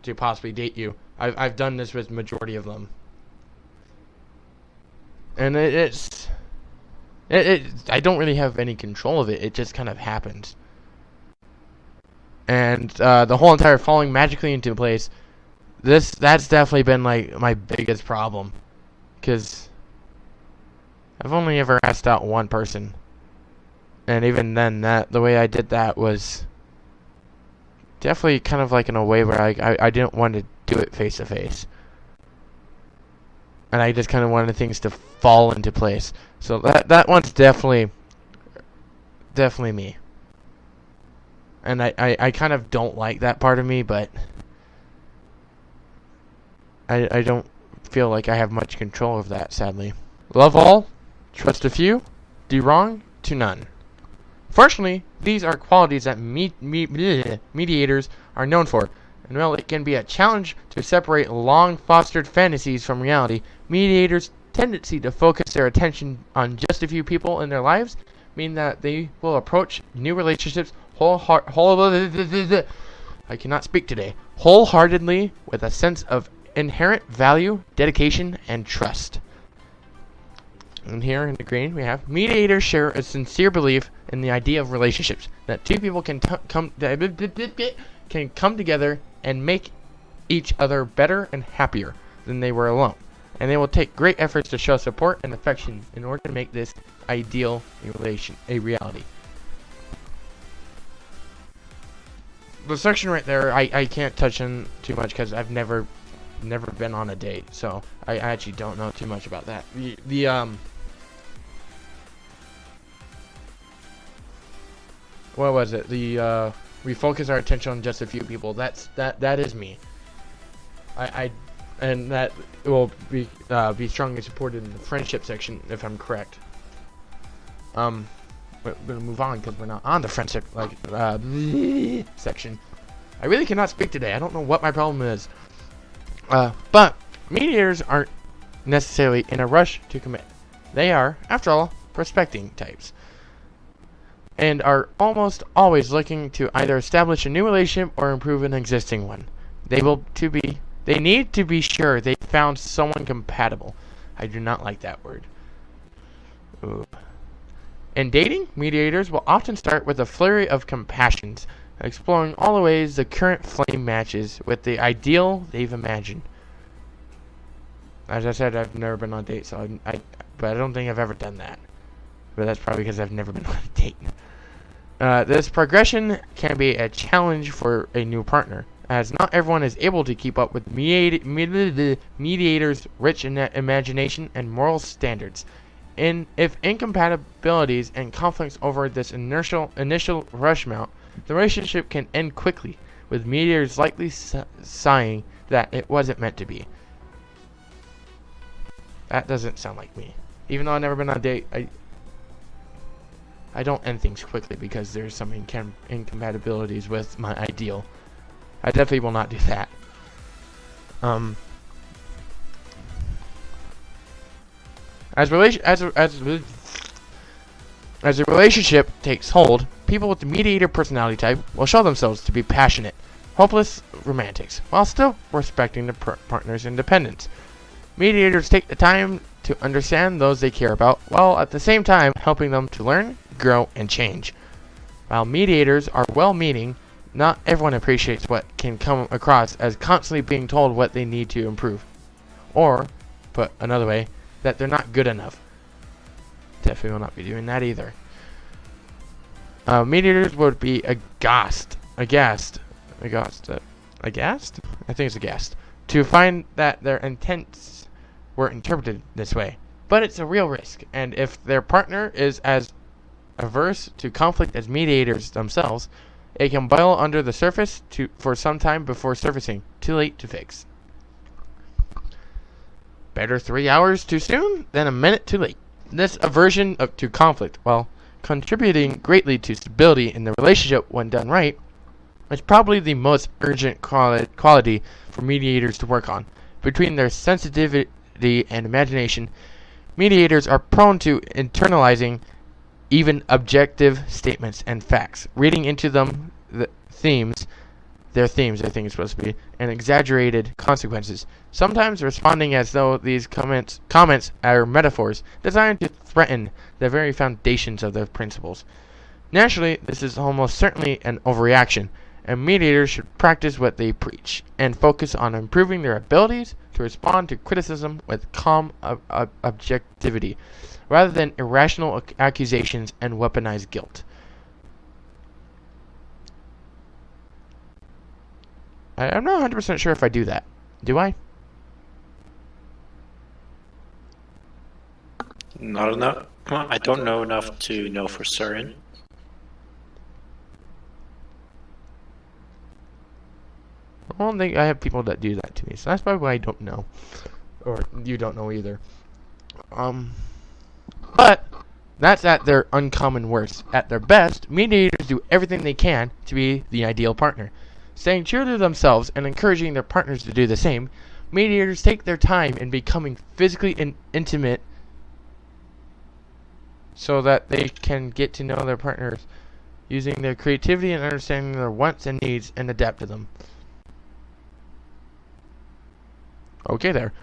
to possibly date you. I've done this with majority of them. And I don't really have any control of it. It just kind of happens. And the whole entire falling magically into place, that's definitely been like my biggest problem, because I've only ever asked out one person, and even then, the way I did that was definitely kind of like in a way where I didn't want to do it face to face, and I just kind of wanted things to fall into place. So that one's definitely me, and I kind of don't like that part of me, but I don't feel like I have much control of that, sadly. Love all, trust a few, do wrong to none. Fortunately, these are qualities that mediators are known for, and while it can be a challenge to separate long-fostered fantasies from reality, mediators' tendency to focus their attention on just a few people in their lives mean that they will approach new relationships wholeheartedly with a sense of inherent value, dedication, and trust. And here in the green we have mediators share a sincere belief in the idea of relationships, that two people can come together and make each other better and happier than they were alone, and they will take great efforts to show support and affection in order to make this ideal a reality. The section right there I can't touch on too much because I've never been on a date, so I actually don't know too much about that. What was it? We focus our attention on just a few people. That is me. And that will be strongly supported in the friendship section, if I'm correct. We're gonna move on because we're not on the friendship section. I really cannot speak today. I don't know what my problem is. But mediators aren't necessarily in a rush to commit. They are, after all, prospecting types, and are almost always looking to either establish a new relationship or improve an existing one. They need to be sure they found someone compatible. I do not like that word. Ooh. In dating, mediators will often start with a flurry of compassions, exploring all the ways the current flame matches with the ideal they've imagined. As I said, I've never been on a date, so but I don't think I've ever done that. But that's probably because I've never been on a date. This progression can be a challenge for a new partner, as not everyone is able to keep up with mediators' rich imagination and moral standards. If incompatibilities and conflicts over this initial rush mount, the relationship can end quickly, with mediators likely sighing that it wasn't meant to be. That doesn't sound like me. Even though I've never been on a date, I don't end things quickly because there's some incompatibilities with my ideal. I definitely will not do that. As a relationship takes hold, people with the mediator personality type will show themselves to be passionate, hopeless romantics, while still respecting the partner's independence. Mediators take the time to understand those they care about, while at the same time helping them to learn, grow, and change. While mediators are well-meaning, not everyone appreciates what can come across as constantly being told what they need to improve. Or, put another way, that they're not good enough. Definitely will not be doing that either. Mediators would be aghast? I think it's aghast, to find that their intents were interpreted this way. But it's a real risk, and if their partner is as averse to conflict as mediators themselves, it can boil under the surface for some time before surfacing. Too late to fix. Better 3 hours too soon than a minute too late. This aversion to conflict, while contributing greatly to stability in the relationship when done right, is probably the most urgent quality for mediators to work on. Between their sensitivity and imagination, mediators are prone to internalizing even objective statements and facts, reading into them their themes, I think it's supposed to be, and exaggerated consequences, sometimes responding as though these comments are metaphors designed to threaten the very foundations of their principles. Naturally, this is almost certainly an overreaction, and mediators should practice what they preach, and focus on improving their abilities to respond to criticism with calm objectivity, rather than irrational accusations and weaponized guilt. I'm not 100% sure if I do that. Do I? Not enough. I don't know enough to know for certain. I don't think I have people that do that to me, so that's probably why I don't know. Or you don't know either. But that's at their uncommon worst. At their best, mediators do everything they can to be the ideal partner. Staying true to themselves and encouraging their partners to do the same, mediators take their time in becoming physically intimate so that they can get to know their partners, using their creativity and understanding their wants and needs, and adapt to them. Okay there.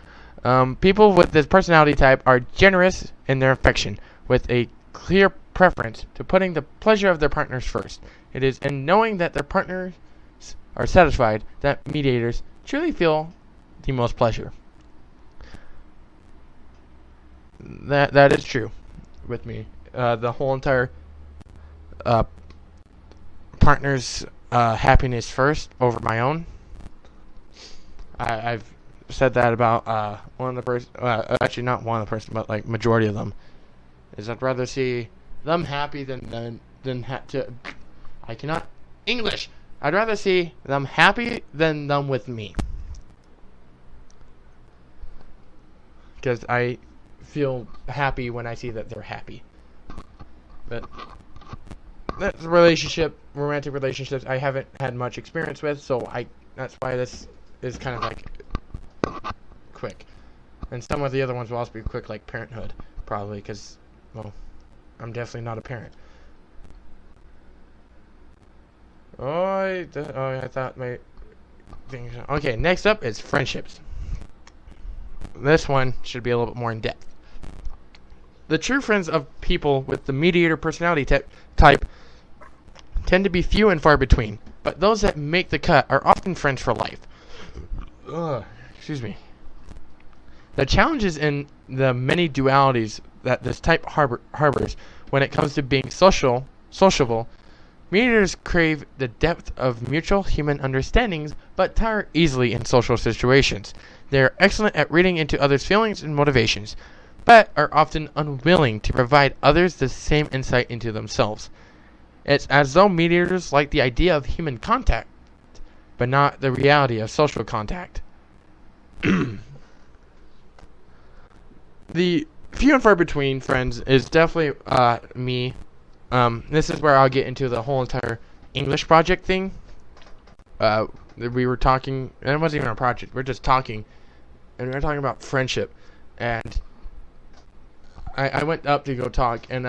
People with this personality type are generous in their affection, with a clear preference to putting the pleasure of their partners first. It is in knowing that their partners are satisfied that mediators truly feel the most pleasure. That is true with me. The whole entire partner's happiness first over my own. I've said that about one of the person. Actually, not one of the person, but like majority of them. Is I'd rather see them happy than I cannot English. I'd rather see them happy than them with me. Because I feel happy when I see that they're happy. But that's romantic relationships, I haven't had much experience with, so that's why this is kind of like quick. And some of the other ones will also be quick, like parenthood, probably, because, well, I'm definitely not a parent. I thought my thing. Okay, next up is friendships. This one should be a little bit more in depth. The true friends of people with the mediator personality type tend to be few and far between, but those that make the cut are often friends for life. Excuse me. The challenge is in the many dualities that this type harbors when it comes to being sociable. Mediators crave the depth of mutual human understandings, but tire easily in social situations. They are excellent at reading into others' feelings and motivations, but are often unwilling to provide others the same insight into themselves. It's as though mediators like the idea of human contact, but not the reality of social contact. The few and far between friends is definitely me. This is where I'll get into the whole entire English project thing. We were talking, and it wasn't even a project, we're just talking, and we were talking about friendship, and I went up to go talk, and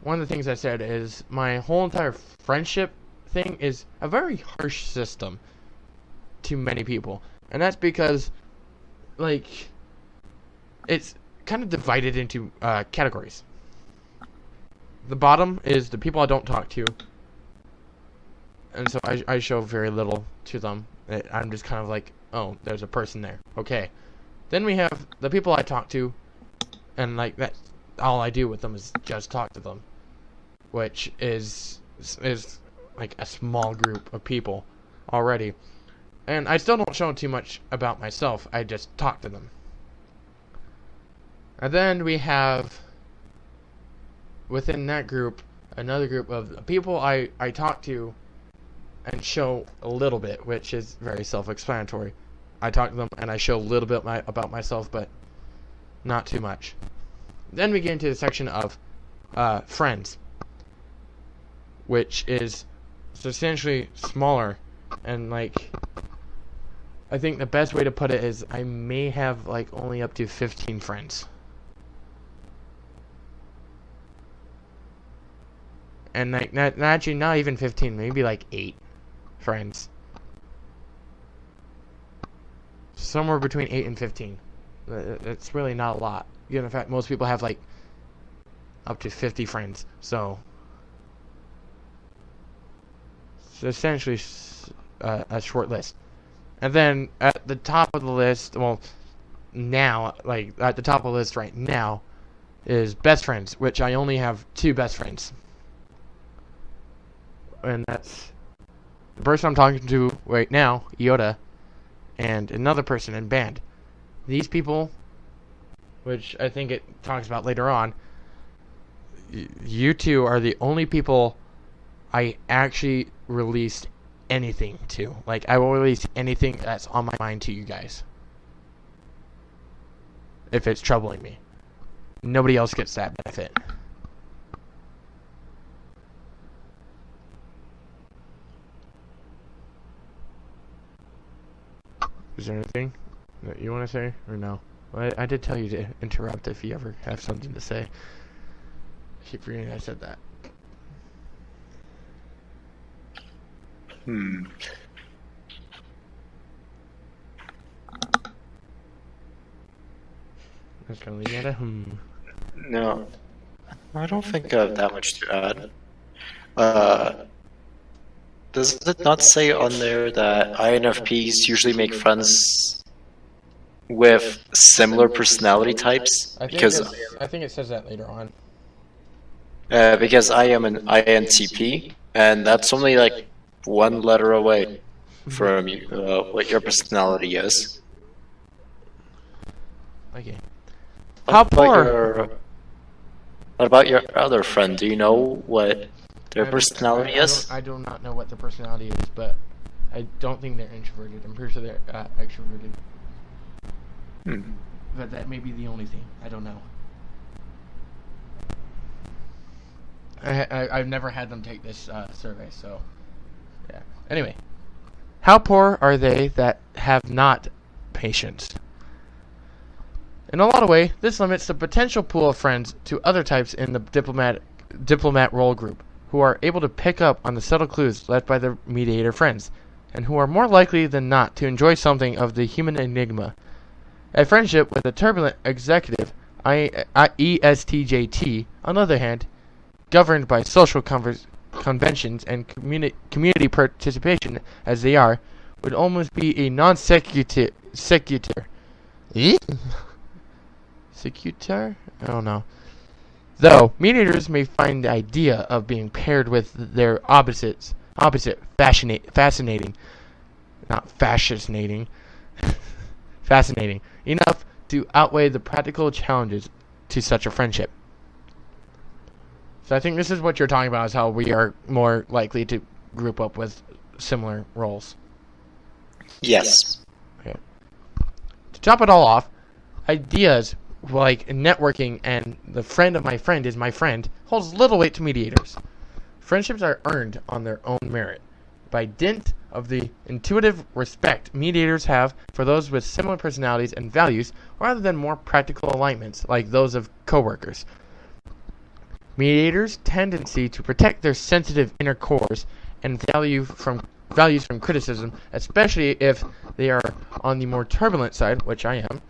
one of the things I said is my whole entire friendship thing is a very harsh system to many people, and that's because, like, it's kind of divided into categories. The bottom is the people I don't talk to, and so I show very little to them. I'm just kind of like, oh, there's a person there. Okay. Then we have the people I talk to, and like that, all I do with them is just talk to them, which is like a small group of people already. And I still don't show too much about myself. I just talk to them. And then we have, within that group, another group of people I talk to and show a little bit, which is very self-explanatory. I talk to them and I show a little bit about myself, but not too much. Then we get into the section of friends, which is substantially smaller, and like, I think the best way to put it is I may have like only up to 15 friends. And like actually not even 15, maybe like 8 friends. Somewhere between 8 and 15. It's really not a lot. Given the fact most people have like up to 50 friends. So it's essentially a short list. And then at the top of the list, well, now, like at the top of the list right now, is best friends, which I only have 2 best friends. And that's the person I'm talking to right now, Yoda, and another person in band. These people, which I think it talks about later on, you two are the only people I actually released anything to. Like, I will release anything that's on my mind to you guys, if it's troubling me. Nobody else gets that benefit. Is there anything that you want to say, or no? I did tell you to interrupt if you ever have something to say. I keep forgetting I said that. That's gonna leave me at a No, I don't think I have that much to add. Does it not say on there that INFPs usually make friends with similar personality types? I think it says that later on. Because I am an INTP, and that's only like 1 letter away from you, what your personality is. Okay. What about your other friend? Do you know what their personality is? I do not know what their personality is, but I don't think they're introverted. I'm pretty sure they're extroverted. But that may be the only thing. I don't know. I've never had them take this survey, so yeah. Anyway, how poor are they that have not patience? In a lot of ways, this limits the potential pool of friends to other types in the diplomat role group, who are able to pick up on the subtle clues left by their mediator friends, and who are more likely than not to enjoy something of the human enigma. A friendship with a turbulent executive, ESTJT, on the other hand, governed by social conventions and community participation as they are, would almost be a non-sequitur. Sequitur? I don't know. Though, mediators may find the idea of being paired with their opposite fascinating. Not fascinating. Fascinating. Enough to outweigh the practical challenges to such a friendship. So I think this is what you're talking about, is how we are more likely to group up with similar roles. Yes. Okay. To top it all off, ideas like networking and the friend of my friend is my friend holds little weight to mediators. Friendships are earned on their own merit, by dint of the intuitive respect mediators have for those with similar personalities and values, rather than more practical alignments like those of coworkers. Mediators' tendency to protect their sensitive inner cores and values from criticism, especially if they are on the more turbulent side, which I am,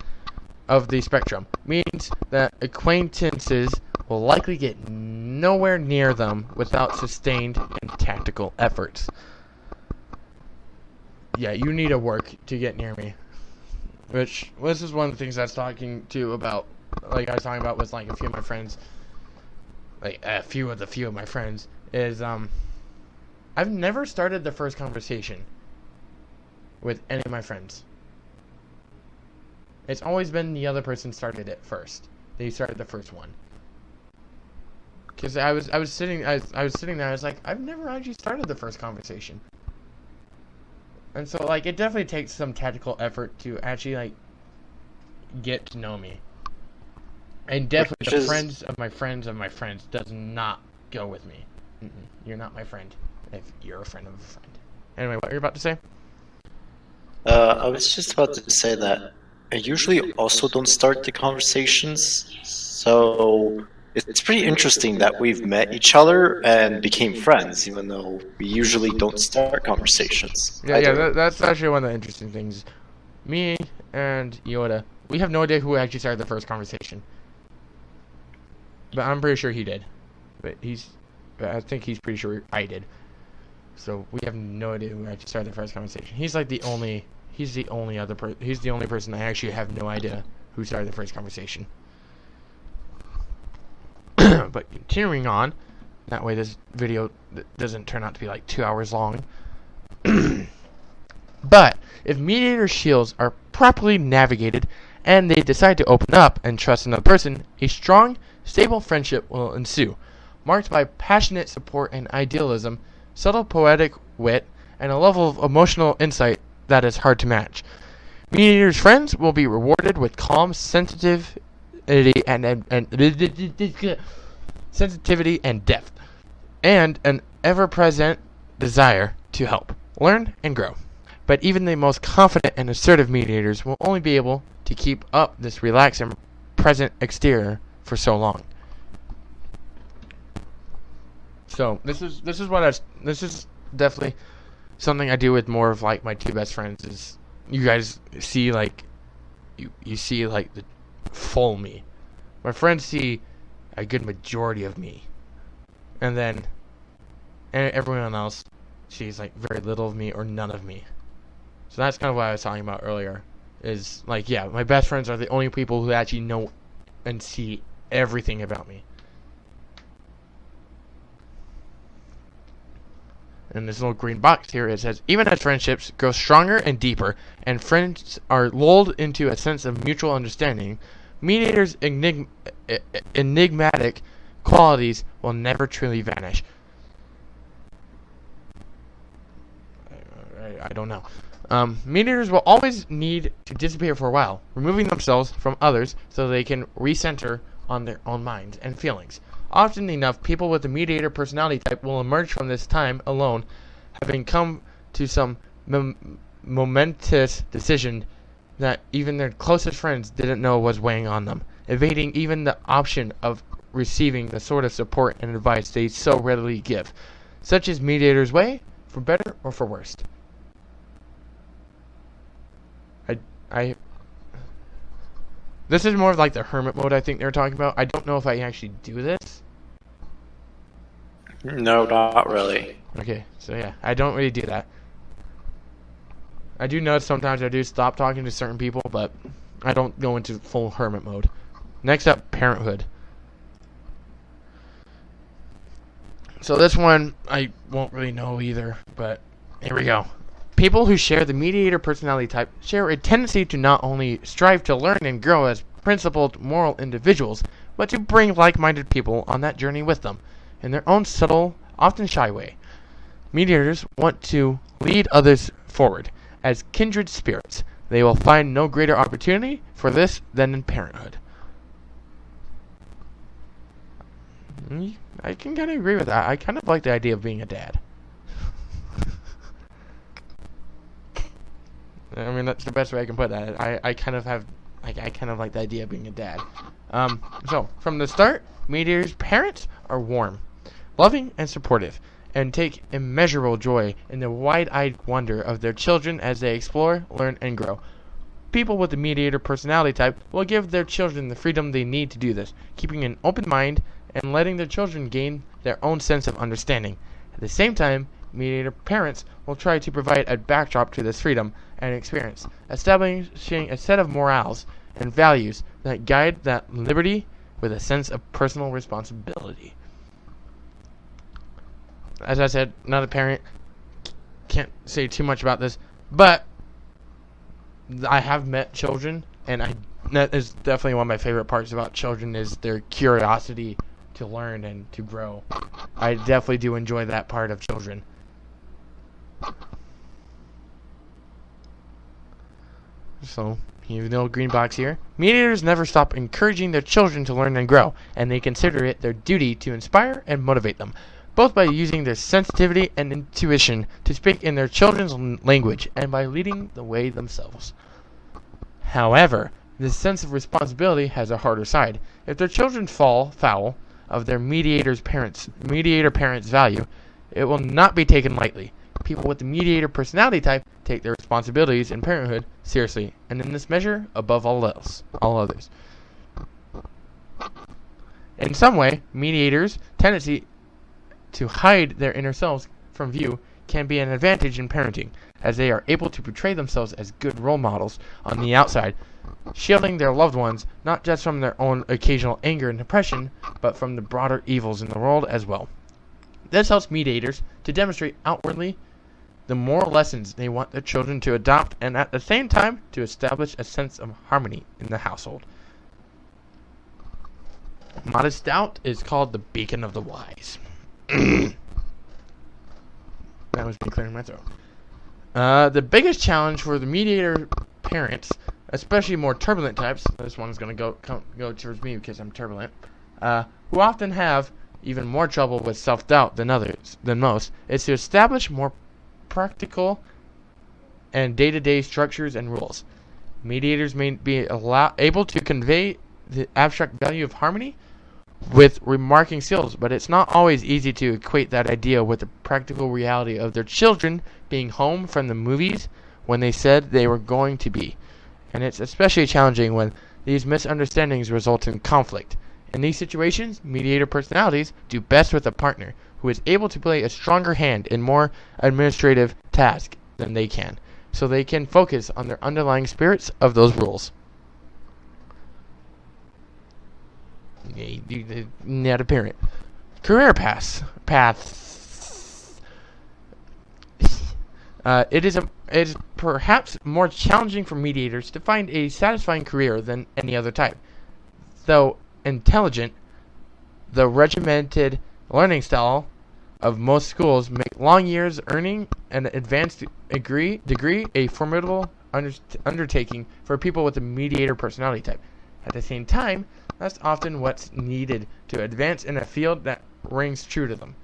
of the spectrum means that acquaintances will likely get nowhere near them without sustained and tactical efforts. Yeah, you need to work to get near me. Which, this is one of the things I was talking to about, like I was talking about with like a few of my friends, like a few of my friends, is I've never started the first conversation with any of my friends. It's always been the other person started it first. They started the first one. Because I was sitting there, I was like, I've never actually started the first conversation. And so, like, it definitely takes some tactical effort to actually, like, get to know me. And definitely the friends of my friends does not go with me. You're not my friend if you're a friend of a friend. Anyway, what were you about to say? I was just about to say that I usually also don't start the conversations, so it's pretty interesting that we've met each other and became friends, even though we usually don't start conversations. Yeah, that's actually one of the interesting things. Me and Yoda, we have no idea who actually started the first conversation. But I'm pretty sure he did. But I think he's pretty sure I did. So we have no idea who actually started the first conversation. He's the only person I actually have no idea who started the first conversation. But continuing on, that way this video doesn't turn out to be like 2 hours long. But if mediator shields are properly navigated and they decide to open up and trust another person, a strong, stable friendship will ensue, marked by passionate support and idealism, subtle poetic wit, and a level of emotional insight that is hard to match. Mediator's friends will be rewarded with calm sensitivity and depth, and an ever-present desire to help, learn, and grow. But even the most confident and assertive mediators will only be able to keep up this relaxed and present exterior for so long. So this is definitely something I do with more of like my two best friends. Is you guys see like you see like the full me. My friends see a good majority of me, and then everyone else sees like very little of me or none of me. So that's kind of what I was talking about earlier. Is like, yeah, my best friends are the only people who actually know and see everything about me. In this little green box here, it says, even as friendships grow stronger and deeper, and friends are lulled into a sense of mutual understanding, mediators' enigmatic qualities will never truly vanish. I don't know. Mediators will always need to disappear for a while, removing themselves from others so they can recenter on their own minds and feelings. Often enough, people with a mediator personality type will emerge from this time alone, having come to some momentous decision that even their closest friends didn't know was weighing on them, evading even the option of receiving the sort of support and advice they so readily give. Such is mediator's way, for better or for worse. This is more of like the hermit mode I think they were talking about. I don't know if I actually do this. No, not really. Okay, so yeah, I don't really do that. I do notice sometimes I do stop talking to certain people, but I don't go into full hermit mode. Next up, parenthood. So this one, I won't really know either, but here we go. People who share the mediator personality type share a tendency to not only strive to learn and grow as principled, moral individuals, but to bring like-minded people on that journey with them, in their own subtle, often shy way. Mediators want to lead others forward. As kindred spirits, they will find no greater opportunity for this than in parenthood. I can kind of agree with that. I kind of like the idea of being a dad. I mean, that's the best way I can put that. I kind of like the idea of being a dad. So, from the start, mediators' parents are warm, loving, and supportive, and take immeasurable joy in the wide-eyed wonder of their children as they explore, learn, and grow. People with the mediator personality type will give their children the freedom they need to do this, keeping an open mind and letting their children gain their own sense of understanding. At the same time, mediator parents will try to provide a backdrop to this freedom and experience, establishing a set of morals and values that guide that liberty with a sense of personal responsibility. As I said, not a parent, can't say too much about this, but I have met children, and that is definitely one of my favorite parts about children is their curiosity to learn and to grow. I definitely do enjoy that part of children. So, here's the old green box here. Mediators never stop encouraging their children to learn and grow, and they consider it their duty to inspire and motivate them, both by using their sensitivity and intuition to speak in their children's language and by leading the way themselves. However, this sense of responsibility has a harder side. If their children fall foul of their mediator parents' value, it will not be taken lightly. People with the mediator personality type take their responsibilities in parenthood seriously, and in this measure, above all others. In some way, mediators' tendency to hide their inner selves from view can be an advantage in parenting, as they are able to portray themselves as good role models on the outside, shielding their loved ones not just from their own occasional anger and depression, but from the broader evils in the world as well. This helps mediators to demonstrate outwardly the moral lessons they want their children to adopt, and at the same time to establish a sense of harmony in the household. Modest doubt is called the beacon of the wise. That was me clearing my throat. The biggest challenge for the mediator parents, especially more turbulent types, this one's going to go towards me because I'm turbulent, who often have even more trouble with self-doubt than most, is to establish more practical and day-to-day structures and rules. Mediators may be able to convey the abstract value of harmony with remarking skills, but it's not always easy to equate that idea with the practical reality of their children being home from the movies when they said they were going to be. And it's especially challenging when these misunderstandings result in conflict. In these situations, mediator personalities do best with a partner who is able to play a stronger hand in more administrative tasks than they can, so they can focus on their underlying spirits of those rules. Not a parent. Career paths. It is perhaps more challenging for mediators to find a satisfying career than any other type. Though intelligent, the regimented learning style of most schools make long years earning an advanced degree a formidable undertaking for people with a mediator personality type. At the same time, that's often what's needed to advance in a field that rings true to them.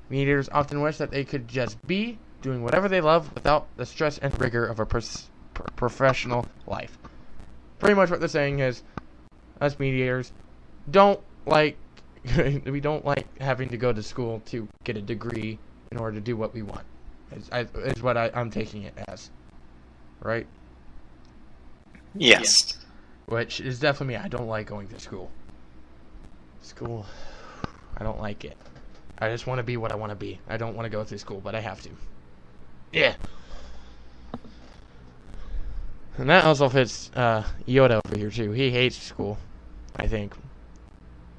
Mediators often wish that they could just be doing whatever they love without the stress and rigor of a professional life. Pretty much what they're saying is, us mediators we don't like having to go to school to get a degree in order to do what we want. Is what I'm taking it as. Right? Yes. Which is definitely me. I don't like going to school. I don't like it. I just want to be what I want to be. I don't want to go through school, but I have to. Yeah. And that also fits Yoda over here, too. He hates school, I think.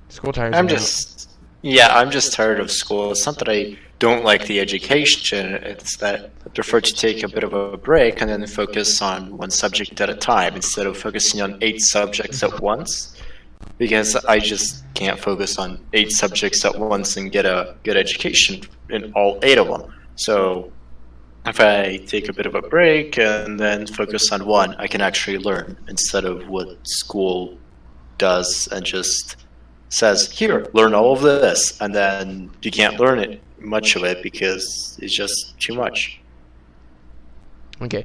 School tires I'm just tired of school. It's not that I don't like the education. It's that I prefer to take a bit of a break and then focus on one subject at a time instead of focusing on 8 subjects at once. Because I just can't focus on 8 subjects at once and get a good education in all 8 of them. So if I take a bit of a break and then focus on one, I can actually learn instead of what school does and just says, here, learn all of this, and then you can't learn much of it because it's just too much. Okay.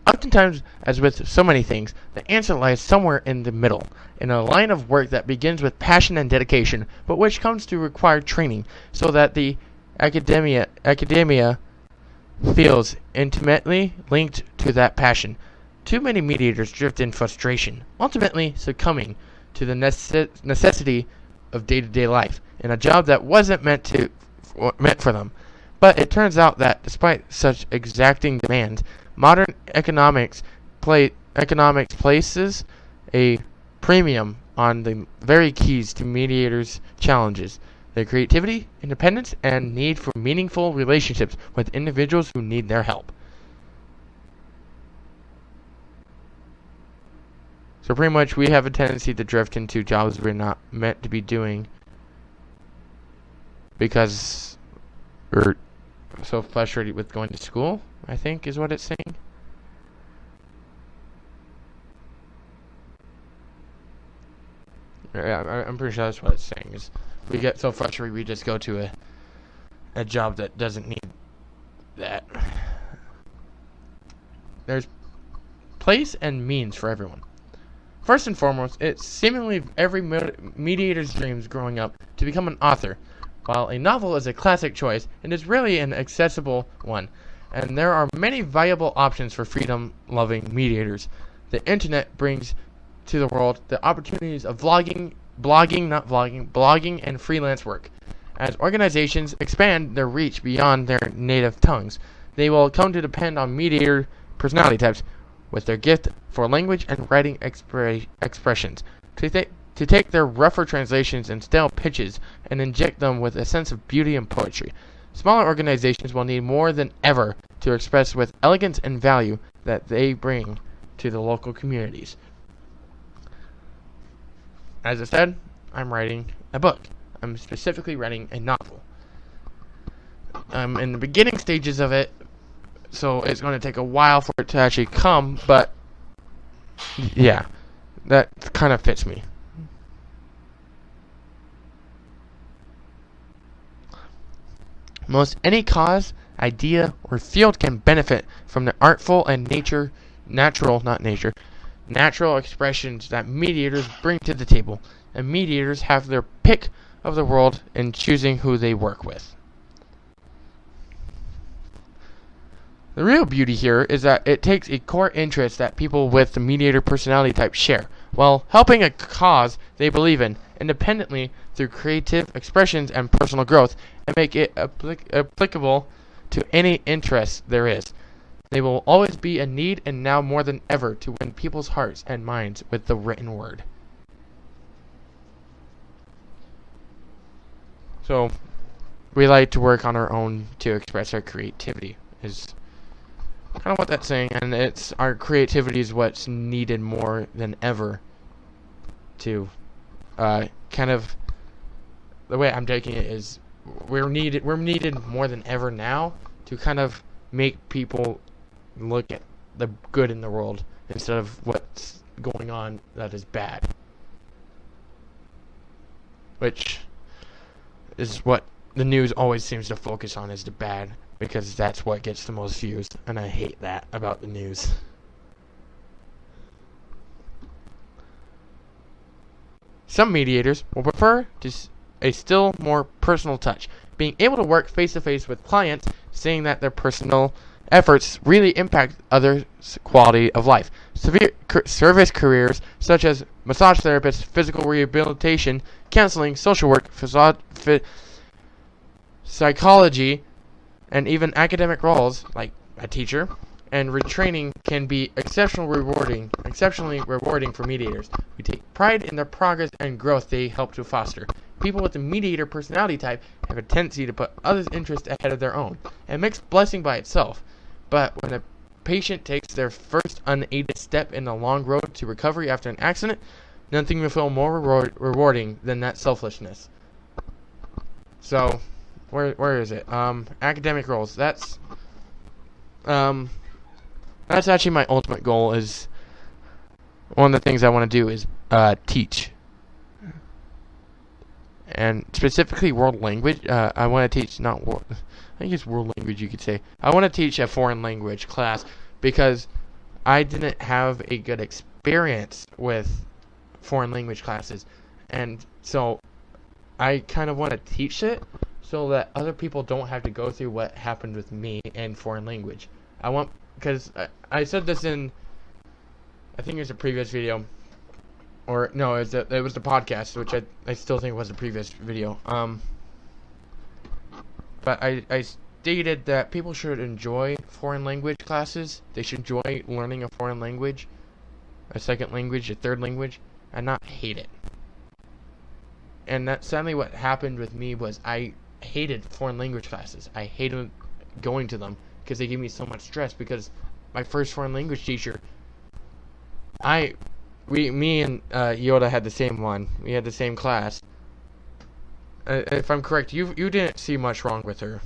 Oftentimes, as with so many things, the answer lies somewhere in the middle, in a line of work that begins with passion and dedication, but which comes to require training, so that the academia feels intimately linked to that passion. too many mediators drift in frustration, ultimately succumbing to the necessity of day-to-day life in a job that wasn't meant for them. But it turns out that despite such exacting demands, modern economics places a premium on the very keys to mediators' challenges: their creativity, independence, and need for meaningful relationships with individuals who need their help. So pretty much we have a tendency to drift into jobs we're not meant to be doing because we're so frustrated with going to school, I think is what it's saying. Yeah, I'm pretty sure that's what it's saying. Is we get so frustrated we just go to a job that doesn't need that. There's place and means for everyone. First and foremost, it's seemingly every mediator's dreams growing up to become an author. While a novel is a classic choice, it is really an accessible one, and there are many viable options for freedom-loving mediators. The internet brings to the world the opportunities of blogging and freelance work. As organizations expand their reach beyond their native tongues, they will come to depend on mediator personality types with their gift for language and writing expressions to take their rougher translations and stale pitches and inject them with a sense of beauty and poetry. Smaller organizations will need more than ever to express with elegance and value that they bring to the local communities. As I said, I'm writing a book. I'm specifically writing a novel. I'm in the beginning stages of it, so it's going to take a while for it to actually come, but yeah, that kind of fits me. Most any cause, idea, or field can benefit from the artful and natural expressions that mediators bring to the table, and mediators have their pick of the world in choosing who they work with. The real beauty here is that it takes a core interest that people with the mediator personality type share, while helping a cause they believe in, independently through creative expressions and personal growth, and make it applicable to any interest there is. They will always be a need, and now more than ever, to win people's hearts and minds with the written word. So, we like to work on our own to express our creativity, is kind of what that's saying, and it's our creativity is what's needed more than ever to kind of, the way I'm taking it is we're needed more than ever now to kind of make people look at the good in the world instead of what's going on that is bad, which is what the news always seems to focus on, is the bad, because that's what gets the most views, and I hate that about the news. Some mediators will prefer a still more personal touch, being able to work face-to-face with clients, seeing that their personal efforts really impact others' quality of life. Service careers such as massage therapists, physical rehabilitation, counseling, social work, psychology, and even academic roles like a teacher and retraining can be exceptionally rewarding for mediators. We take pride in their progress and growth they help to foster. People with the mediator personality type have a tendency to put others' interests ahead of their own, a mixed blessing by itself. But when a patient takes their first unaided step in the long road to recovery after an accident, nothing will feel more rewarding than that selflessness. So, where is it? Academic roles. That's actually my ultimate goal. Is one of the things I want to do is teach, and specifically world language. I want to teach I think it's world language, you could say. I want to teach a foreign language class because I didn't have a good experience with foreign language classes, and so I kind of want to teach it so that other people don't have to go through what happened with me in foreign language. Because I said this in I think it was a previous video, or no, it was the podcast, which I still think was the previous video. But I stated that people should enjoy foreign language classes. They should enjoy learning a foreign language, a second language, a third language, and not hate it. And that's sadly what happened with me. Was I hated foreign language classes. I hated going to them because they gave me so much stress. Because my first foreign language teacher, me and Yoda had the same one. We had the same class. If I'm correct, you didn't see much wrong with her.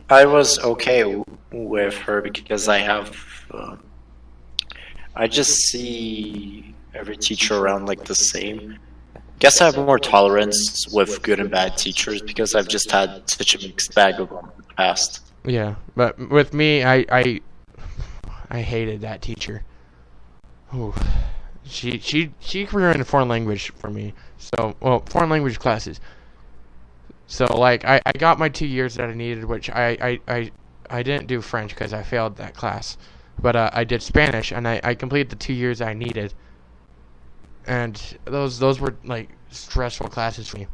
I was okay with her because I have. I just see every teacher around like the same. Guess I have more tolerance with good and bad teachers because I've just had such a mixed bag of them in the past. Yeah, but with me, I hated that teacher. Ooh. She ruined foreign language for me. So, well, foreign language classes. So, like, I got my 2 years that I needed, which I didn't do French because I failed that class. But I did Spanish, and I completed the 2 years I needed. And those were, like, stressful classes for me.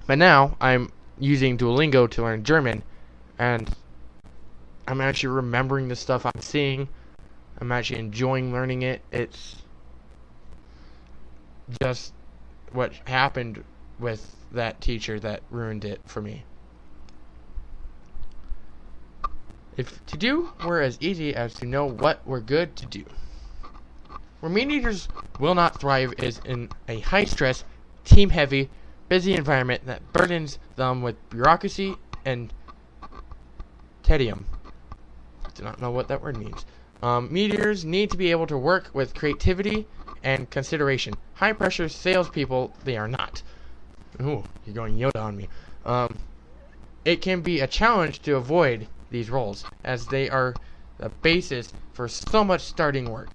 But now, I'm using Duolingo to learn German, and I'm actually remembering the stuff I'm seeing. I'm actually enjoying learning it. It's just what happened with that teacher that ruined it for me. If to do were as easy as to know what were good to do. Where MeatEaters will not thrive is in a high-stress, team-heavy, busy environment that burdens them with bureaucracy and tedium. I do not know what that word means. MeatEaters need to be able to work with creativity and consideration. High-pressure salespeople, they are not. Ooh, you're going Yoda on me. It can be a challenge to avoid these roles, as they are the basis for so much starting work,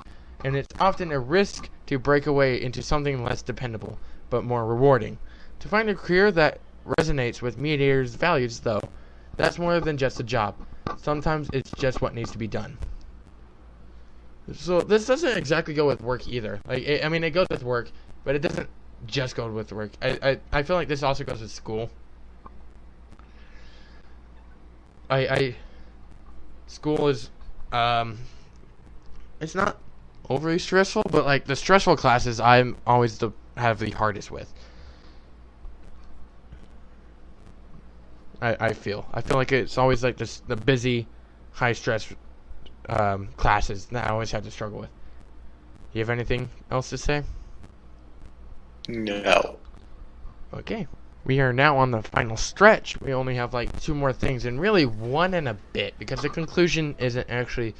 and it's often a risk to break away into something less dependable, but more rewarding. To find a career that resonates with MeatEaters' values, though, that's more than just a job. Sometimes it's just what needs to be done. So this doesn't exactly go with work either. Like, it goes with work, but it doesn't just go with work. I feel like this also goes with school. School is, it's not overly stressful, but like the stressful classes I'm always have the hardest with. I feel like it's always like the busy, high stress classes that I always have to struggle with. You have anything else to say? No. Okay. We are now on the final stretch. We only have like 2 more things, and really 1 and a bit, because the conclusion isn't actually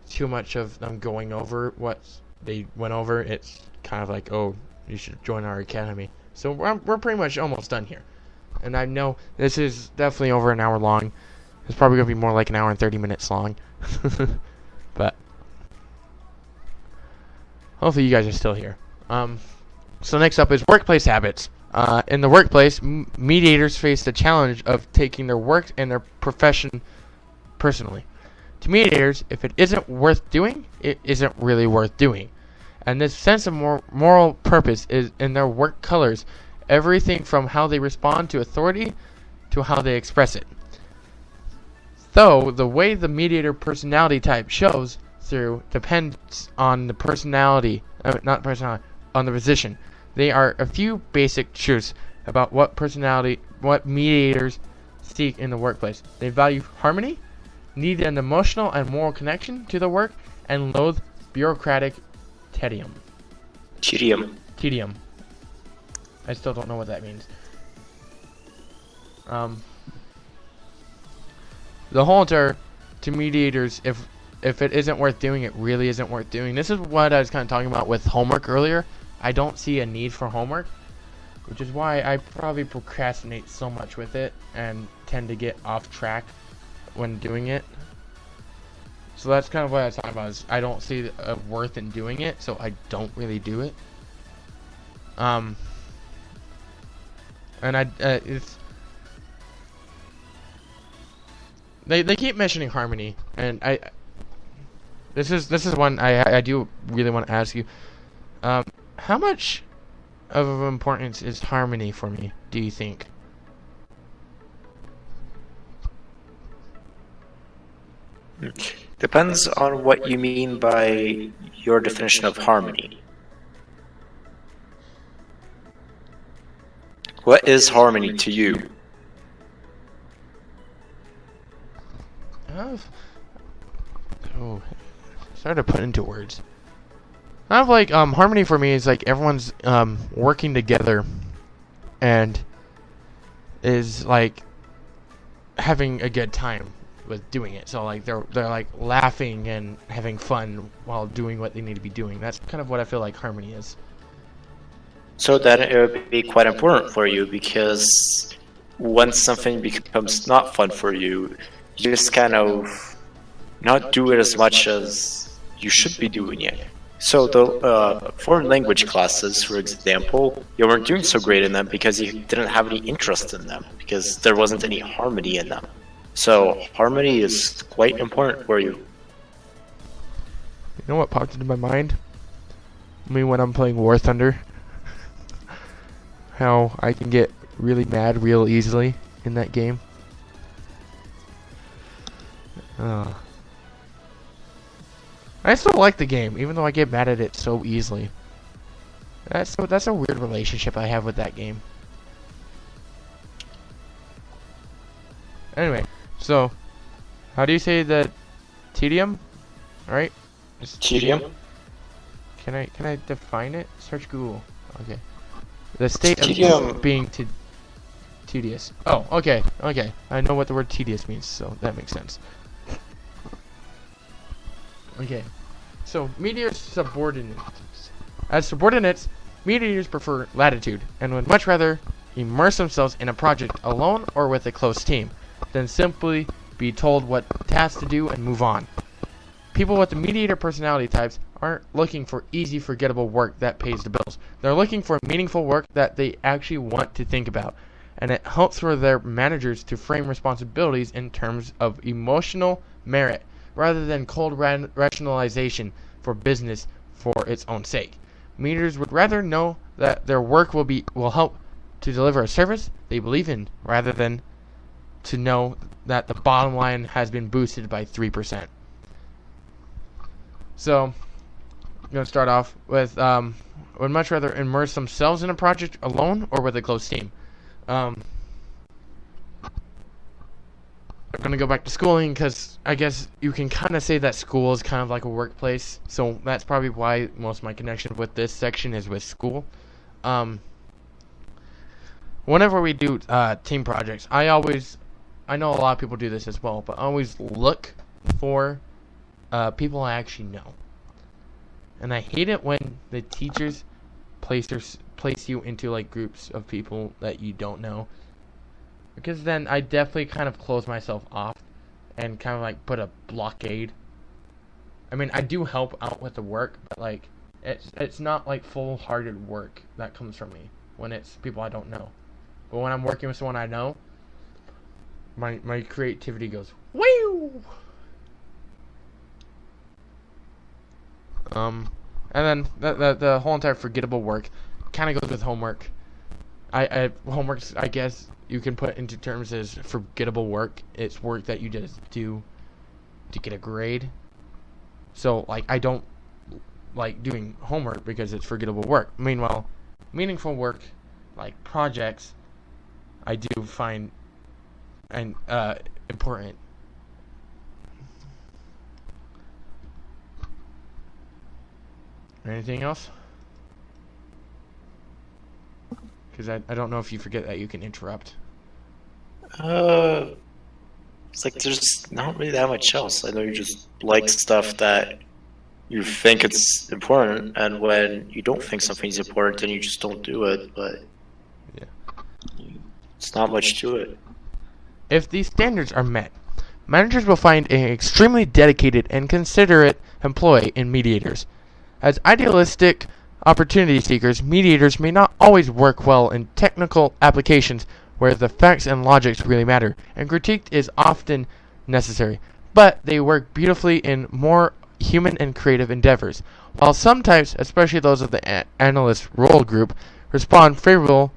too much of them going over what they went over. It's kind of like, oh, you should join our academy. So we're pretty much almost done here. And I know this is definitely over an hour long. It's probably going to be more like an hour and 30 minutes long. But hopefully you guys are still here. So next up is workplace habits. In the workplace, MeatEaters face the challenge of taking their work and their profession personally. To MeatEaters, if it isn't worth doing, it isn't really worth doing. And this sense of moral purpose is in their work colors, everything from how they respond to authority to how they express it. Though the way the MeatEater personality type shows through depends on the on the position. There are a few basic truths about what MeatEaters seek in the workplace. They value harmony, need an emotional and moral connection to the work, and loathe bureaucratic tedium. Tedium. I still don't know what that means. The whole entire, to MeatEaters, if it isn't worth doing, it really isn't worth doing. This is what I was kind of talking about with homework earlier. I don't see a need for homework, which is why I probably procrastinate so much with it and tend to get off track when doing it. So that's kind of what I was talking about, is I don't see a worth in doing it, so I don't really do it. And it's they keep mentioning harmony, and this is one I do really want to ask you. How much of importance is harmony for me, do you think? Depends on what you mean by your definition of harmony. What is harmony to you? It's hard to put into words. Kind of like harmony for me is like everyone's working together and is like having a good time with doing it. So like they're like laughing and having fun while doing what they need to be doing. That's kind of what I feel like harmony is. So then it would be quite important for you, because when something becomes not fun for you, you just kind of not do it as much as you should be doing it. So the foreign language classes, for example, you weren't doing so great in them because you didn't have any interest in them, because there wasn't any harmony in them. So harmony is quite important for you. You know what popped into my mind? When I'm playing War Thunder. How I can get really mad real easily in that game. I still like the game, even though I get mad at it so easily. That's a weird relationship I have with that game. Anyway, so how do you say the tedium? All right, Tedium? Can I define it? Search Google. Okay. The state Tedium. of being tedious. Oh, okay. I know what the word tedious means, so that makes sense. Okay. So, mediators subordinates. As subordinates, mediators prefer latitude and would much rather immerse themselves in a project alone or with a close team than simply be told what tasks to do and move on. People with the mediator personality types aren't looking for easy, forgettable work that pays the bills. They're looking for meaningful work that they actually want to think about. And it helps for their managers to frame responsibilities in terms of emotional merit rather than cold rationalization for business for its own sake. Mediators would rather know that their work will help to deliver a service they believe in rather than to know that the bottom line has been boosted by 3%. So, I'm going to start off with, would much rather immerse themselves in a project alone or with a close team. I'm going to go back to schooling because I guess you can kind of say that school is kind of like a workplace. So, that's probably why most of my connection with this section is with school. Whenever we do team projects, I know a lot of people do this as well, but I always look for people I actually know. And I hate it when the teachers place you into like groups of people that you don't know, because then I definitely kind of close myself off and kind of like put a blockade. I mean, I do help out with the work, but like it's not like full-hearted work that comes from me when it's people I don't know. But when I'm working with someone I know, my creativity goes woo. And then the whole entire forgettable work kind of goes with homework. Homeworks, I guess you can put into terms as forgettable work. It's work that you just do to get a grade. So, like, I don't like doing homework because it's forgettable work. Meanwhile, meaningful work, like projects, I do find important. Anything else? Because I don't know if you forget that you can interrupt. It's like there's not really that much else. I know you just like stuff that you think it's important, and when you don't think something's important, then you just don't do it, but yeah, it's not much to it. If these standards are met, managers will find an extremely dedicated and considerate employee in mediators. As idealistic opportunity seekers, mediators may not always work well in technical applications where the facts and logics really matter, and critique is often necessary, but they work beautifully in more human and creative endeavors, while some types, especially those of the analyst role group, respond favorably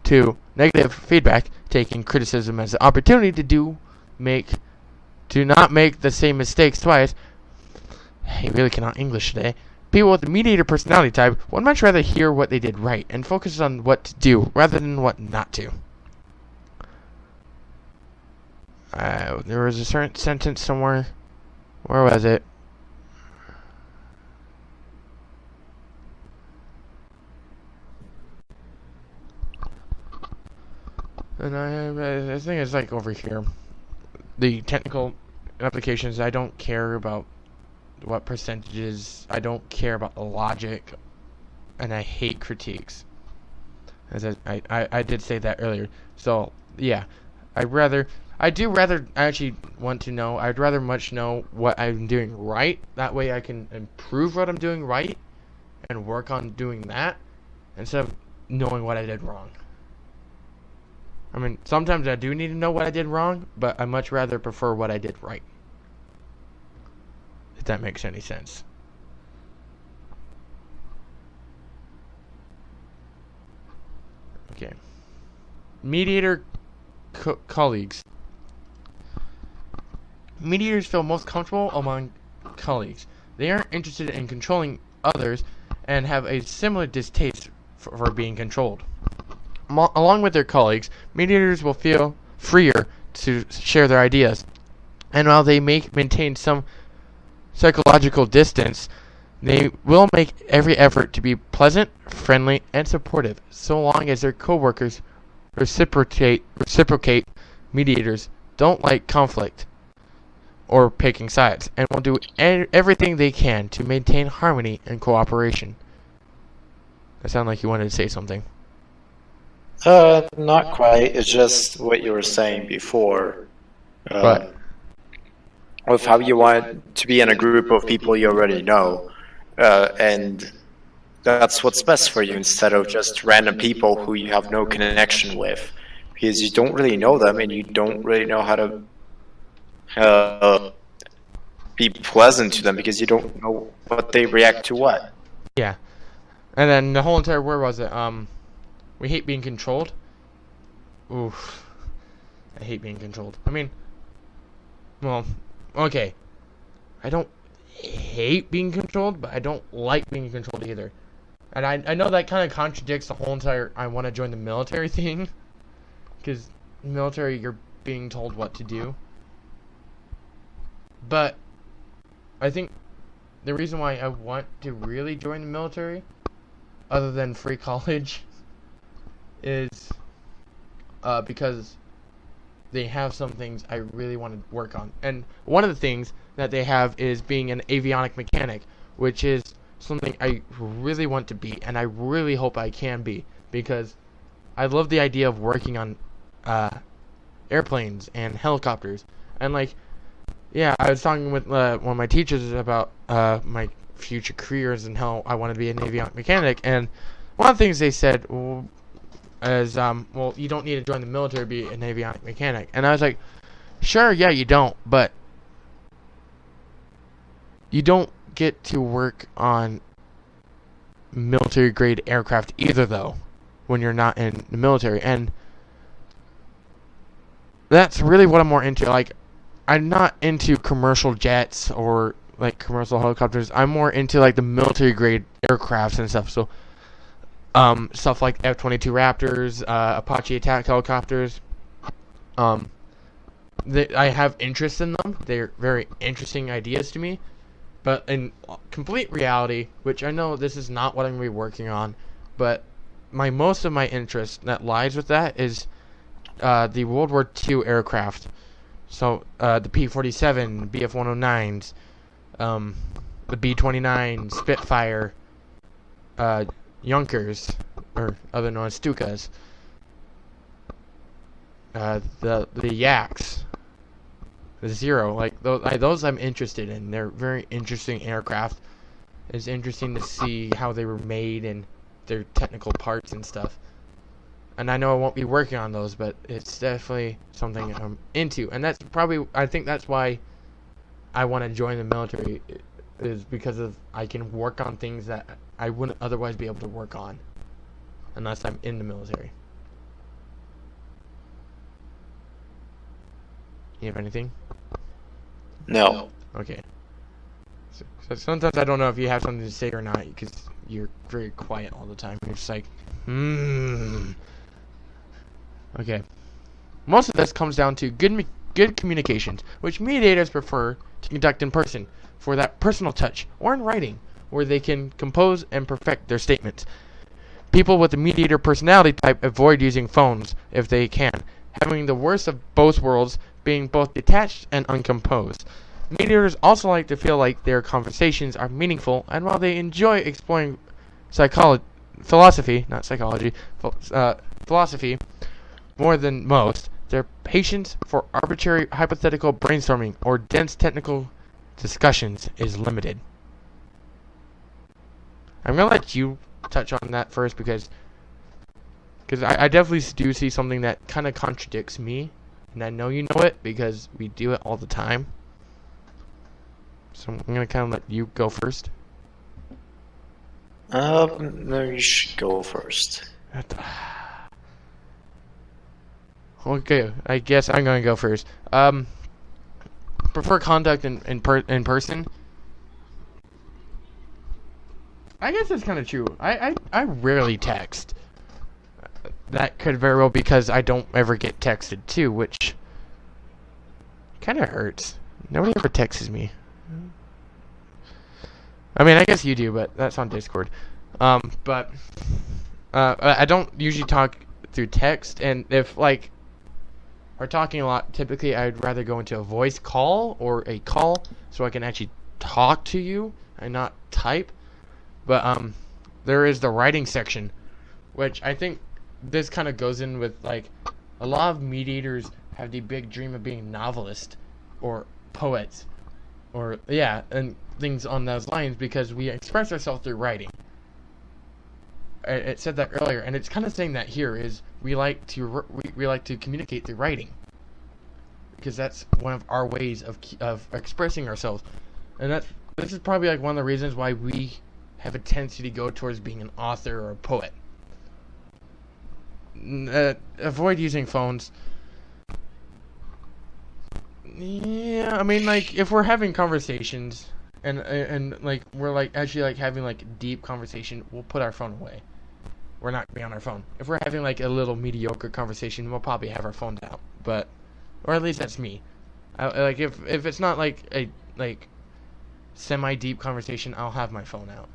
to negative feedback, taking criticism as an opportunity to not make the same mistakes twice. You really cannot English today. People with the mediator personality type would much rather hear what they did right and focus on what to do rather than what not to. There was a certain sentence somewhere. Where was it? And I think it's like over here. The technical applications, I don't care about what percentages. I don't care about the logic. And I hate critiques. As I did say that earlier. So, yeah. I'd rather much know what I'm doing right. That way I can improve what I'm doing right and work on doing that instead of knowing what I did wrong. I mean, sometimes I do need to know what I did wrong, but I much rather prefer what I did right. If that makes any sense. Okay. Mediator colleagues. Mediators feel most comfortable among colleagues. They aren't interested in controlling others and have a similar distaste for being controlled. Along with their colleagues, mediators will feel freer to share their ideas. And while they may maintain some psychological distance, they will make every effort to be pleasant, friendly, and supportive, so long as their coworkers reciprocate. Mediators don't like conflict or picking sides, and will do everything they can to maintain harmony and cooperation. That sounded like you wanted to say something. Not quite. It's just what you were saying before. With how you want to be in a group of people you already know, and that's what's best for you instead of just random people who you have no connection with, because you don't really know them and you don't really know how to be pleasant to them because you don't know what they react to what. Yeah. And then the whole entire word was it, we hate being controlled. Oof. I hate being controlled. I mean, well, okay. I don't hate being controlled, but I don't like being controlled either. And I know that kind of contradicts the whole entire I want to join the military thing. Because military, you're being told what to do. But I think the reason why I want to really join the military, other than free college, is because they have some things I really want to work on. And one of the things that they have is being an avionic mechanic, which is something I really want to be, and I really hope I can be, because I love the idea of working on airplanes and helicopters. And like, yeah, I was talking with one of my teachers about my future careers and how I want to be an avionic mechanic, and one of the things they said is, well, you don't need to join the military to be an avionic mechanic. And I was like, sure, yeah, you don't, but you don't get to work on military-grade aircraft either, though, when you're not in the military. And that's really what I'm more into. Like, I'm not into commercial jets or, like, commercial helicopters. I'm more into, like, the military-grade aircrafts and stuff. So, stuff like F-22 Raptors, Apache attack helicopters. I have interest in them. They're very interesting ideas to me. But in complete reality, which I know this is not what I'm going to be working on, but most of my interest that lies with that is the World War II aircraft. So the P-47, BF-109s, the B-29, Spitfire, Junkers, or other known as Stukas, the Yaks, the Zero, like those I'm interested in. They're very interesting aircraft. It's interesting to see how they were made and their technical parts and stuff. And I know I won't be working on those, but it's definitely something I'm into. And that's probably, I think that's why I want to join the military, is because of I can work on things that I wouldn't otherwise be able to work on unless I'm in the military. You have anything? No. Okay. So sometimes I don't know if you have something to say or not, because you're very quiet all the time. You're just like, Okay. Most of this comes down to good communications, which mediators prefer to conduct in person for that personal touch, or in writing, where they can compose and perfect their statements. People with the mediator personality type avoid using phones if they can, having the worst of both worlds, being both detached and uncomposed. Mediators also like to feel like their conversations are meaningful, and while they enjoy exploring philosophy more than most, their patience for arbitrary hypothetical brainstorming or dense technical discussions is limited. I'm going to let you touch on that first, because I definitely do see something that kind of contradicts me, and I know you know it because we do it all the time. So I'm going to kind of let you go first. No, you should go first. Okay, I guess I'm going to go first. Prefer contact in person. I guess that's kind of true. I rarely text. That could very well because I don't ever get texted too, which kind of hurts. Nobody ever texts me. I mean, I guess you do, but that's on Discord. But I don't usually talk through text, and if like we're talking a lot, typically I'd rather go into a voice call or a call so I can actually talk to you and not type. But there is the writing section, which I think this kind of goes in with like a lot of mediators have the big dream of being novelists or poets or and things on those lines, because we express ourselves through writing. It said that earlier, and it's kind of saying that here is we like to communicate through writing, because that's one of our ways of expressing ourselves, and this is probably like one of the reasons why we have a tendency to go towards being an author or a poet. Avoid using phones. Yeah, I mean, like if we're having conversations and like we're like actually like having like deep conversation, we'll put our phone away. We're not gonna be on our phone. If we're having like a little mediocre conversation, we'll probably have our phones out. But, or at least that's me. Like if it's not like a like semi-deep conversation, I'll have my phone out.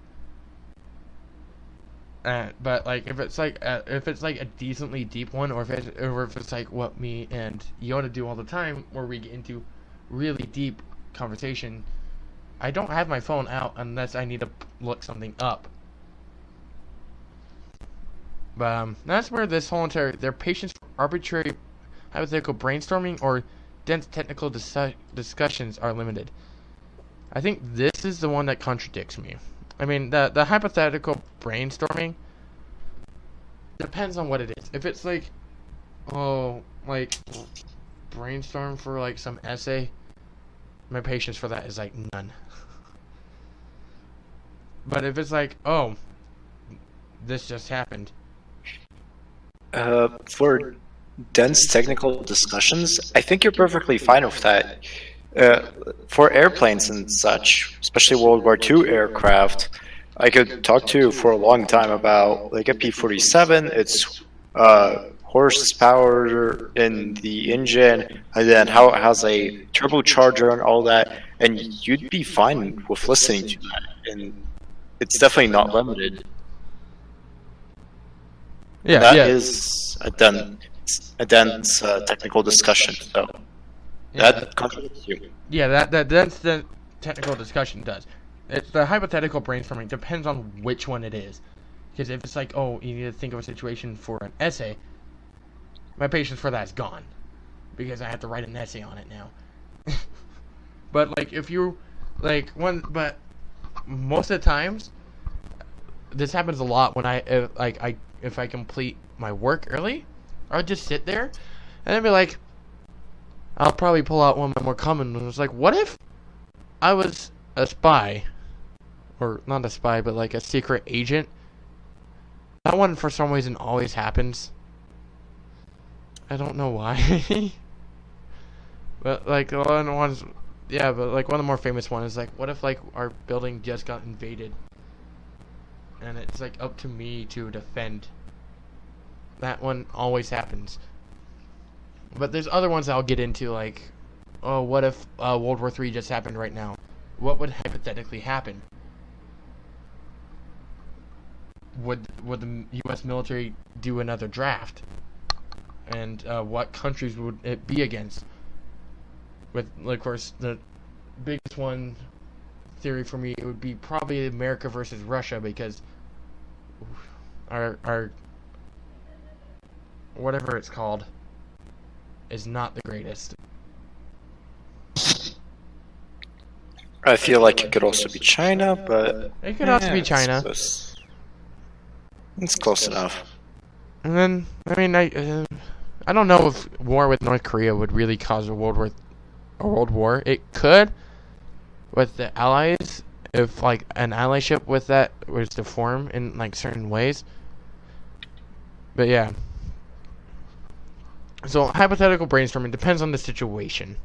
But like if it's like a decently deep one, or if it's like what me and Yoda do all the time, where we get into really deep conversation, I don't have my phone out unless I need to look something up. But that's where this whole entire their patience for arbitrary hypothetical brainstorming or dense technical discussions are limited. I think this is the one that contradicts me. I mean, the hypothetical brainstorming depends on what it is. If it's like, brainstorm for like some essay, my patience for that is like none. But if it's like, this just happened. For dense technical discussions, I think you're perfectly fine with that. For airplanes and such, especially World War II aircraft, I could talk to you for a long time about like a P-47, its horsepower in the engine, and then how it has a turbocharger and all that, and you'd be fine with listening to that, and it's definitely not limited. Yeah, that is a dense technical discussion, so that contradicts you. Yeah, that's the technical discussion does. It's the hypothetical brainstorming depends on which one it is. Because if it's like, you need to think of a situation for an essay, my patience for that is gone. Because I have to write an essay on it now. But like if you but most of the times this happens a lot when if I complete my work early, I would just sit there and then be like, I'll probably pull out one of my more common ones. Like, what if I was a spy? Or not a spy, but like a secret agent. That one for some reason always happens. I don't know why. But like one of the ones, yeah, but like one of the more famous ones is like, what if like our building just got invaded? And it's like up to me to defend. That one always happens. But there's other ones I'll get into, like, oh, what if World War III just happened right now? What would hypothetically happen? Would the U.S. military do another draft? And what countries would it be against? With, of course, the biggest one theory for me, it would be probably America versus Russia, because our whatever it's called is not the greatest. I feel like it could also be China, but it could also be China. It's close enough. And then, I mean, I don't know if war with North Korea would really cause a world war. It could, with the allies, if like an allyship with that was to form in like certain ways. But yeah. So hypothetical brainstorming depends on the situation.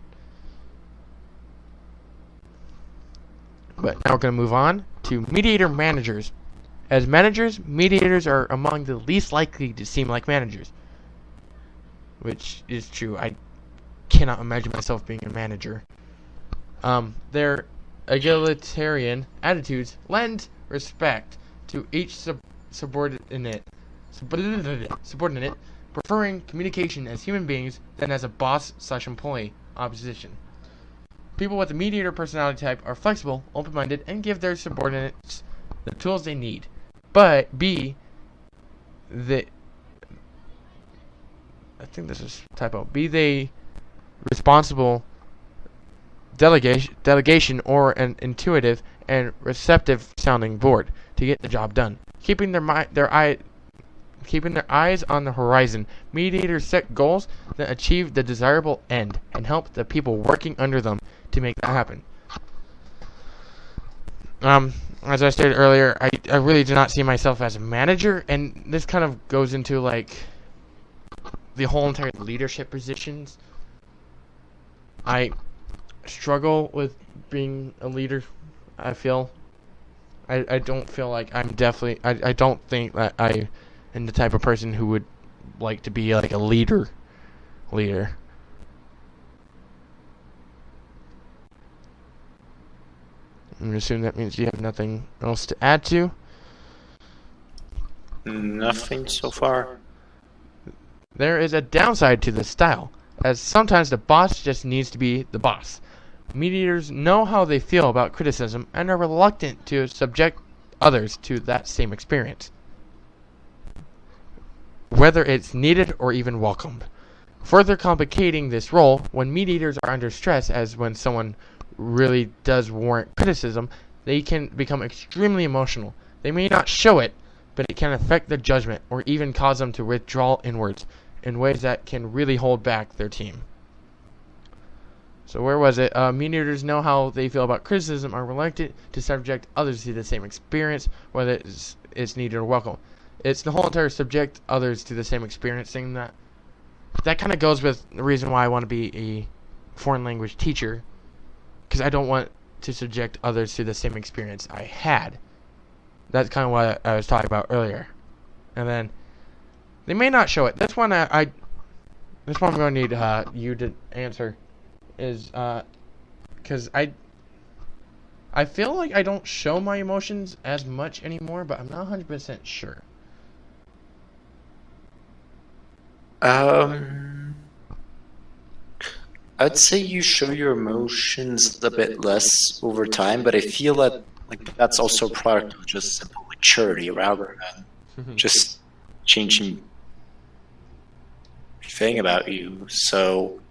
But now we're going to move on to mediator managers. As managers, mediators are among the least likely to seem like managers. Which is true. I cannot imagine myself being a manager. Their egalitarian attitudes lend respect to each subordinate, preferring communication as human beings than as a boss/employee opposition. People with a mediator personality type are flexible, open-minded, and give their subordinates the tools they need. But I think this is a typo. Be they responsible delegation or an intuitive and receptive sounding board to get the job done. Keeping their eyes on the horizon, mediators set goals that achieve the desirable end and help the people working under them to make that happen. As I stated earlier, I really do not see myself as a manager, and this kind of goes into like the whole entire leadership positions. I struggle with being a leader. I feel I don't feel like I'm definitely I don't think that I am the type of person who would like to be like a leader. I'm gonna assume that means you have nothing else to add to. Nothing so far. There is a downside to this style, as sometimes the boss just needs to be the boss. Mediators know how they feel about criticism and are reluctant to subject others to that same experience, whether it's needed or even welcomed. Further complicating this role, when mediators are under stress, as when someone really does warrant criticism, they can become extremely emotional. They may not show it, but it can affect their judgment or even cause them to withdraw inwards in ways that can really hold back their team. So where was it? Mediators know how they feel about criticism, are reluctant to subject others to the same experience, whether it's needed or welcome. It's the whole entire subject others to the same experience thing that kind of goes with the reason why I want to be a foreign language teacher, because I don't want to subject others to the same experience I had. That's kind of what I was talking about earlier. And then they may not show it. This one I'm going to need you to answer is because I feel like I don't show my emotions as much anymore, but I'm not 100% sure. I'd say you show your emotions a bit less over time, but I feel that like that's also a product of just simple maturity rather than just changing thing about you. So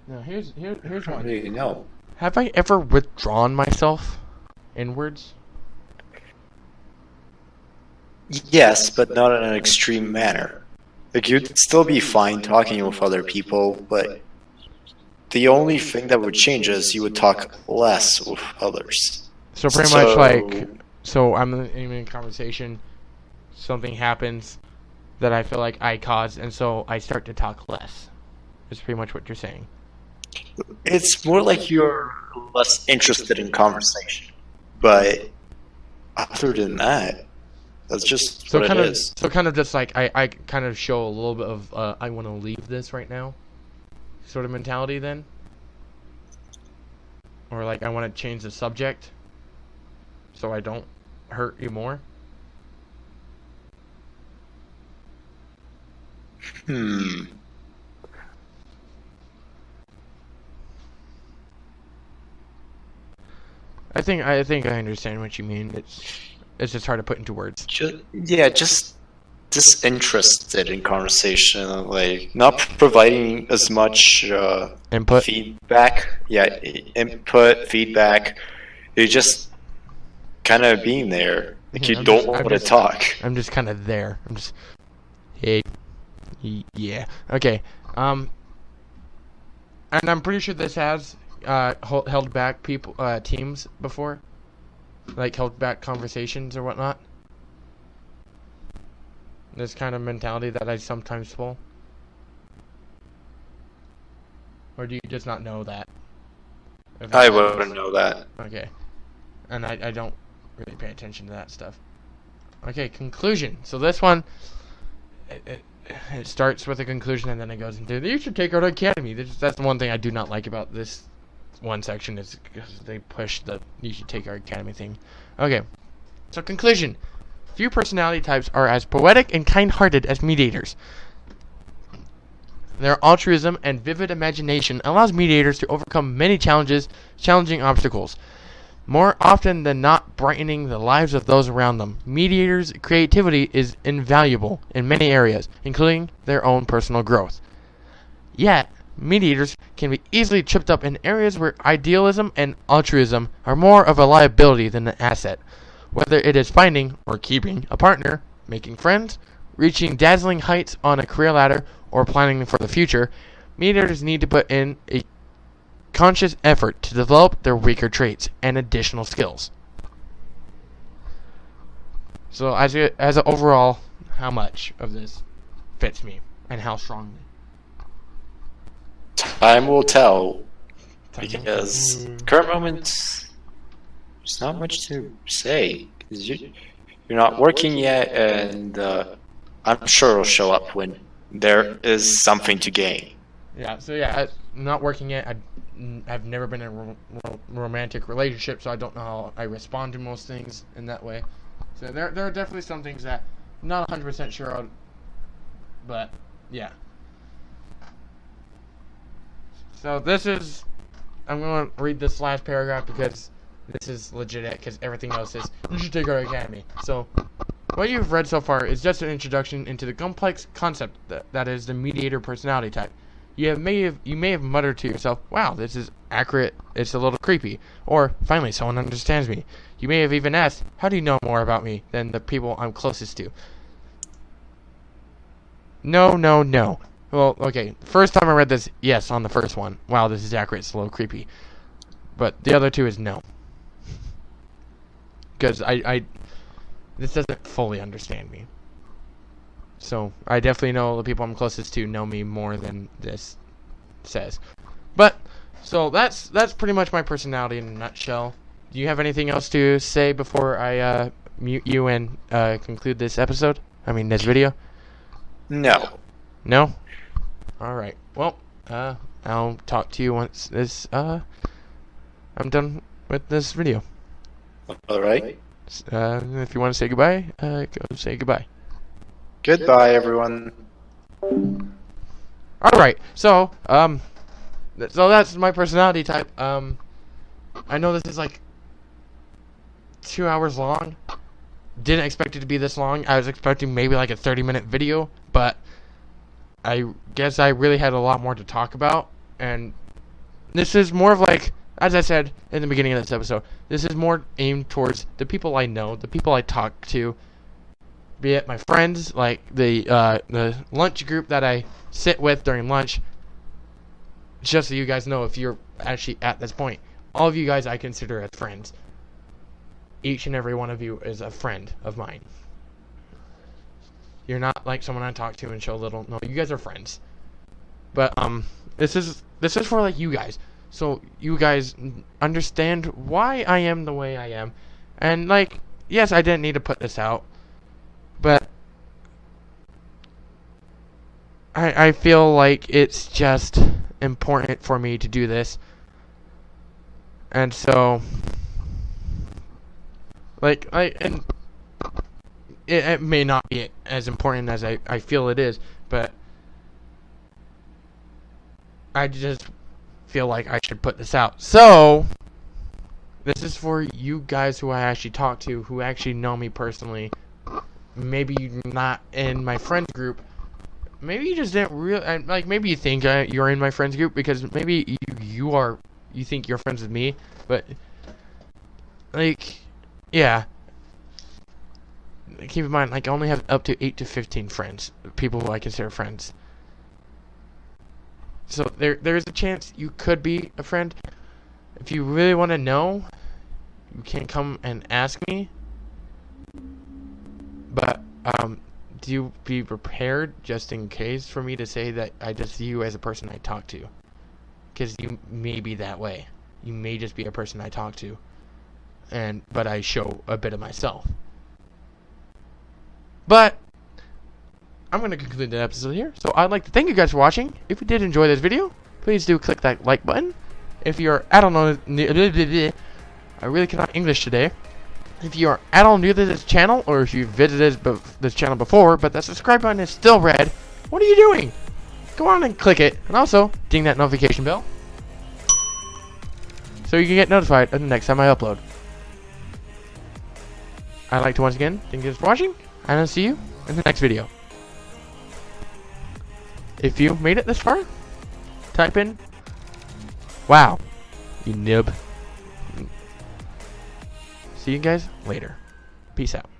now here's I one. don't really know. Have I ever withdrawn myself inwards? Yes, but not in an extreme manner. Like, you'd still be fine talking with other people, but the only thing that would change is you would talk less with others. So pretty much like, so I'm in a conversation, something happens that I feel like I caused, and so I start to talk less. Is pretty much what you're saying. It's more like you're less interested in conversation. But other than that, that's just So what kind it of, is. so kind of just like I kind of show a little bit of I want to leave this right now, sort of mentality then, or like I want to change the subject, so I don't hurt you more. I think I understand what you mean. It's just hard to put into words. Just disinterested in conversation, like not providing as much Input. feedback. Yeah, input, feedback. You're just kind of being there. Like you don't want to talk. I'm just kind of there. I'm just, hey, yeah, okay. And I'm pretty sure this has held back people, teams before, like held back conversations or whatnot. This kind of mentality that I sometimes pull. Or do you just not know that? I wouldn't know that. Okay. And I don't really pay attention to that stuff. Okay, conclusion. So this one, it starts with a conclusion and then it goes into, you should take Art Academy. That's the one thing I do not like about this one section, is because they push the you should take Art Academy thing. Okay, so conclusion. Few personality types are as poetic and kind-hearted as mediators. Their altruism and vivid imagination allows mediators to overcome many challenging obstacles, more often than not brightening the lives of those around them. Mediators' creativity is invaluable in many areas, including their own personal growth. Yet, mediators can be easily tripped up in areas where idealism and altruism are more of a liability than an asset. Whether it is finding or keeping a partner, making friends, reaching dazzling heights on a career ladder, or planning for the future, mediators need to put in a conscious effort to develop their weaker traits and additional skills. So as an overall, how much of this fits me and how strongly? Time will tell, because current moment, there's not much to say. 'Cause you're not working yet, and I'm sure it'll show up when there is something to gain. Yeah, so yeah, I'm not working yet. I've never been in a romantic relationship, so I don't know how I respond to most things in that way. So there are definitely some things that I'm not 100% sure on, but yeah. So this is, I'm going to read this last paragraph because this is legit, because everything else is, you should take Art Academy. So what you've read so far is just an introduction into the complex concept that is the mediator personality type. You may have muttered to yourself, wow, this is accurate, it's a little creepy, or finally someone understands me. You may have even asked, how do you know more about me than the people I'm closest to? No. Well, okay, first time I read this, yes, on the first one, wow, this is accurate, it's a little creepy. But the other two is no. Because this doesn't fully understand me. So I definitely know the people I'm closest to know me more than this says. But so that's pretty much my personality in a nutshell. Do you have anything else to say before I mute you and conclude this episode? I mean this video? No. No? Alright. Well, I'll talk to you once this I'm done with this video. Alright. If you want to say goodbye, go say goodbye. Goodbye, everyone. Alright, so that's my personality type. I know this is like 2 hours long. Didn't expect it to be this long. I was expecting maybe like a 30-minute video, but I guess I really had a lot more to talk about, and this is more of like, as I said in the beginning of this episode, this is more aimed towards the people I know, the people I talk to, be it my friends, like the lunch group that I sit with during lunch. Just so you guys know, if you're actually at this point, all of you guys I consider as friends. Each and every one of you is a friend of mine. You're not like someone I talk to and show a little. No, you guys are friends. But this is for like you guys, so you guys understand why I am the way I am, and like, yes, I didn't need to put this out, but I feel like it's just important for me to do this, and so like it may not be as important as I feel it is, but I just feel like I should put this out. So, this is for you guys who I actually talk to, who actually know me personally. Maybe you're not in my friends group. Maybe you just didn't like. Maybe you think you're in my friends group because maybe you think you're friends with me, but like, yeah. Keep in mind, like, I only have up to 8 to 15 friends, people who I consider friends. So there's a chance you could be a friend. If you really want to know, you can come and ask me. But do you be prepared just in case for me to say that I just see you as a person I talk to? Because you may be that way. You may just be a person I talk to, but I show a bit of myself. But I'm going to conclude the episode here. So I'd like to thank you guys for watching. If you did enjoy this video, please do click that like button. If you're, I don't know, I really cannot English today. If you are at all new to this channel, or if you've visited this channel before, but that subscribe button is still red, what are you doing? Go on and click it. And also, ding that notification bell, so you can get notified of the next time I upload. I'd like to once again thank you guys for watching, and I'll see you in the next video. If you made it this far, type in, wow, you nib. See you guys later. Peace out.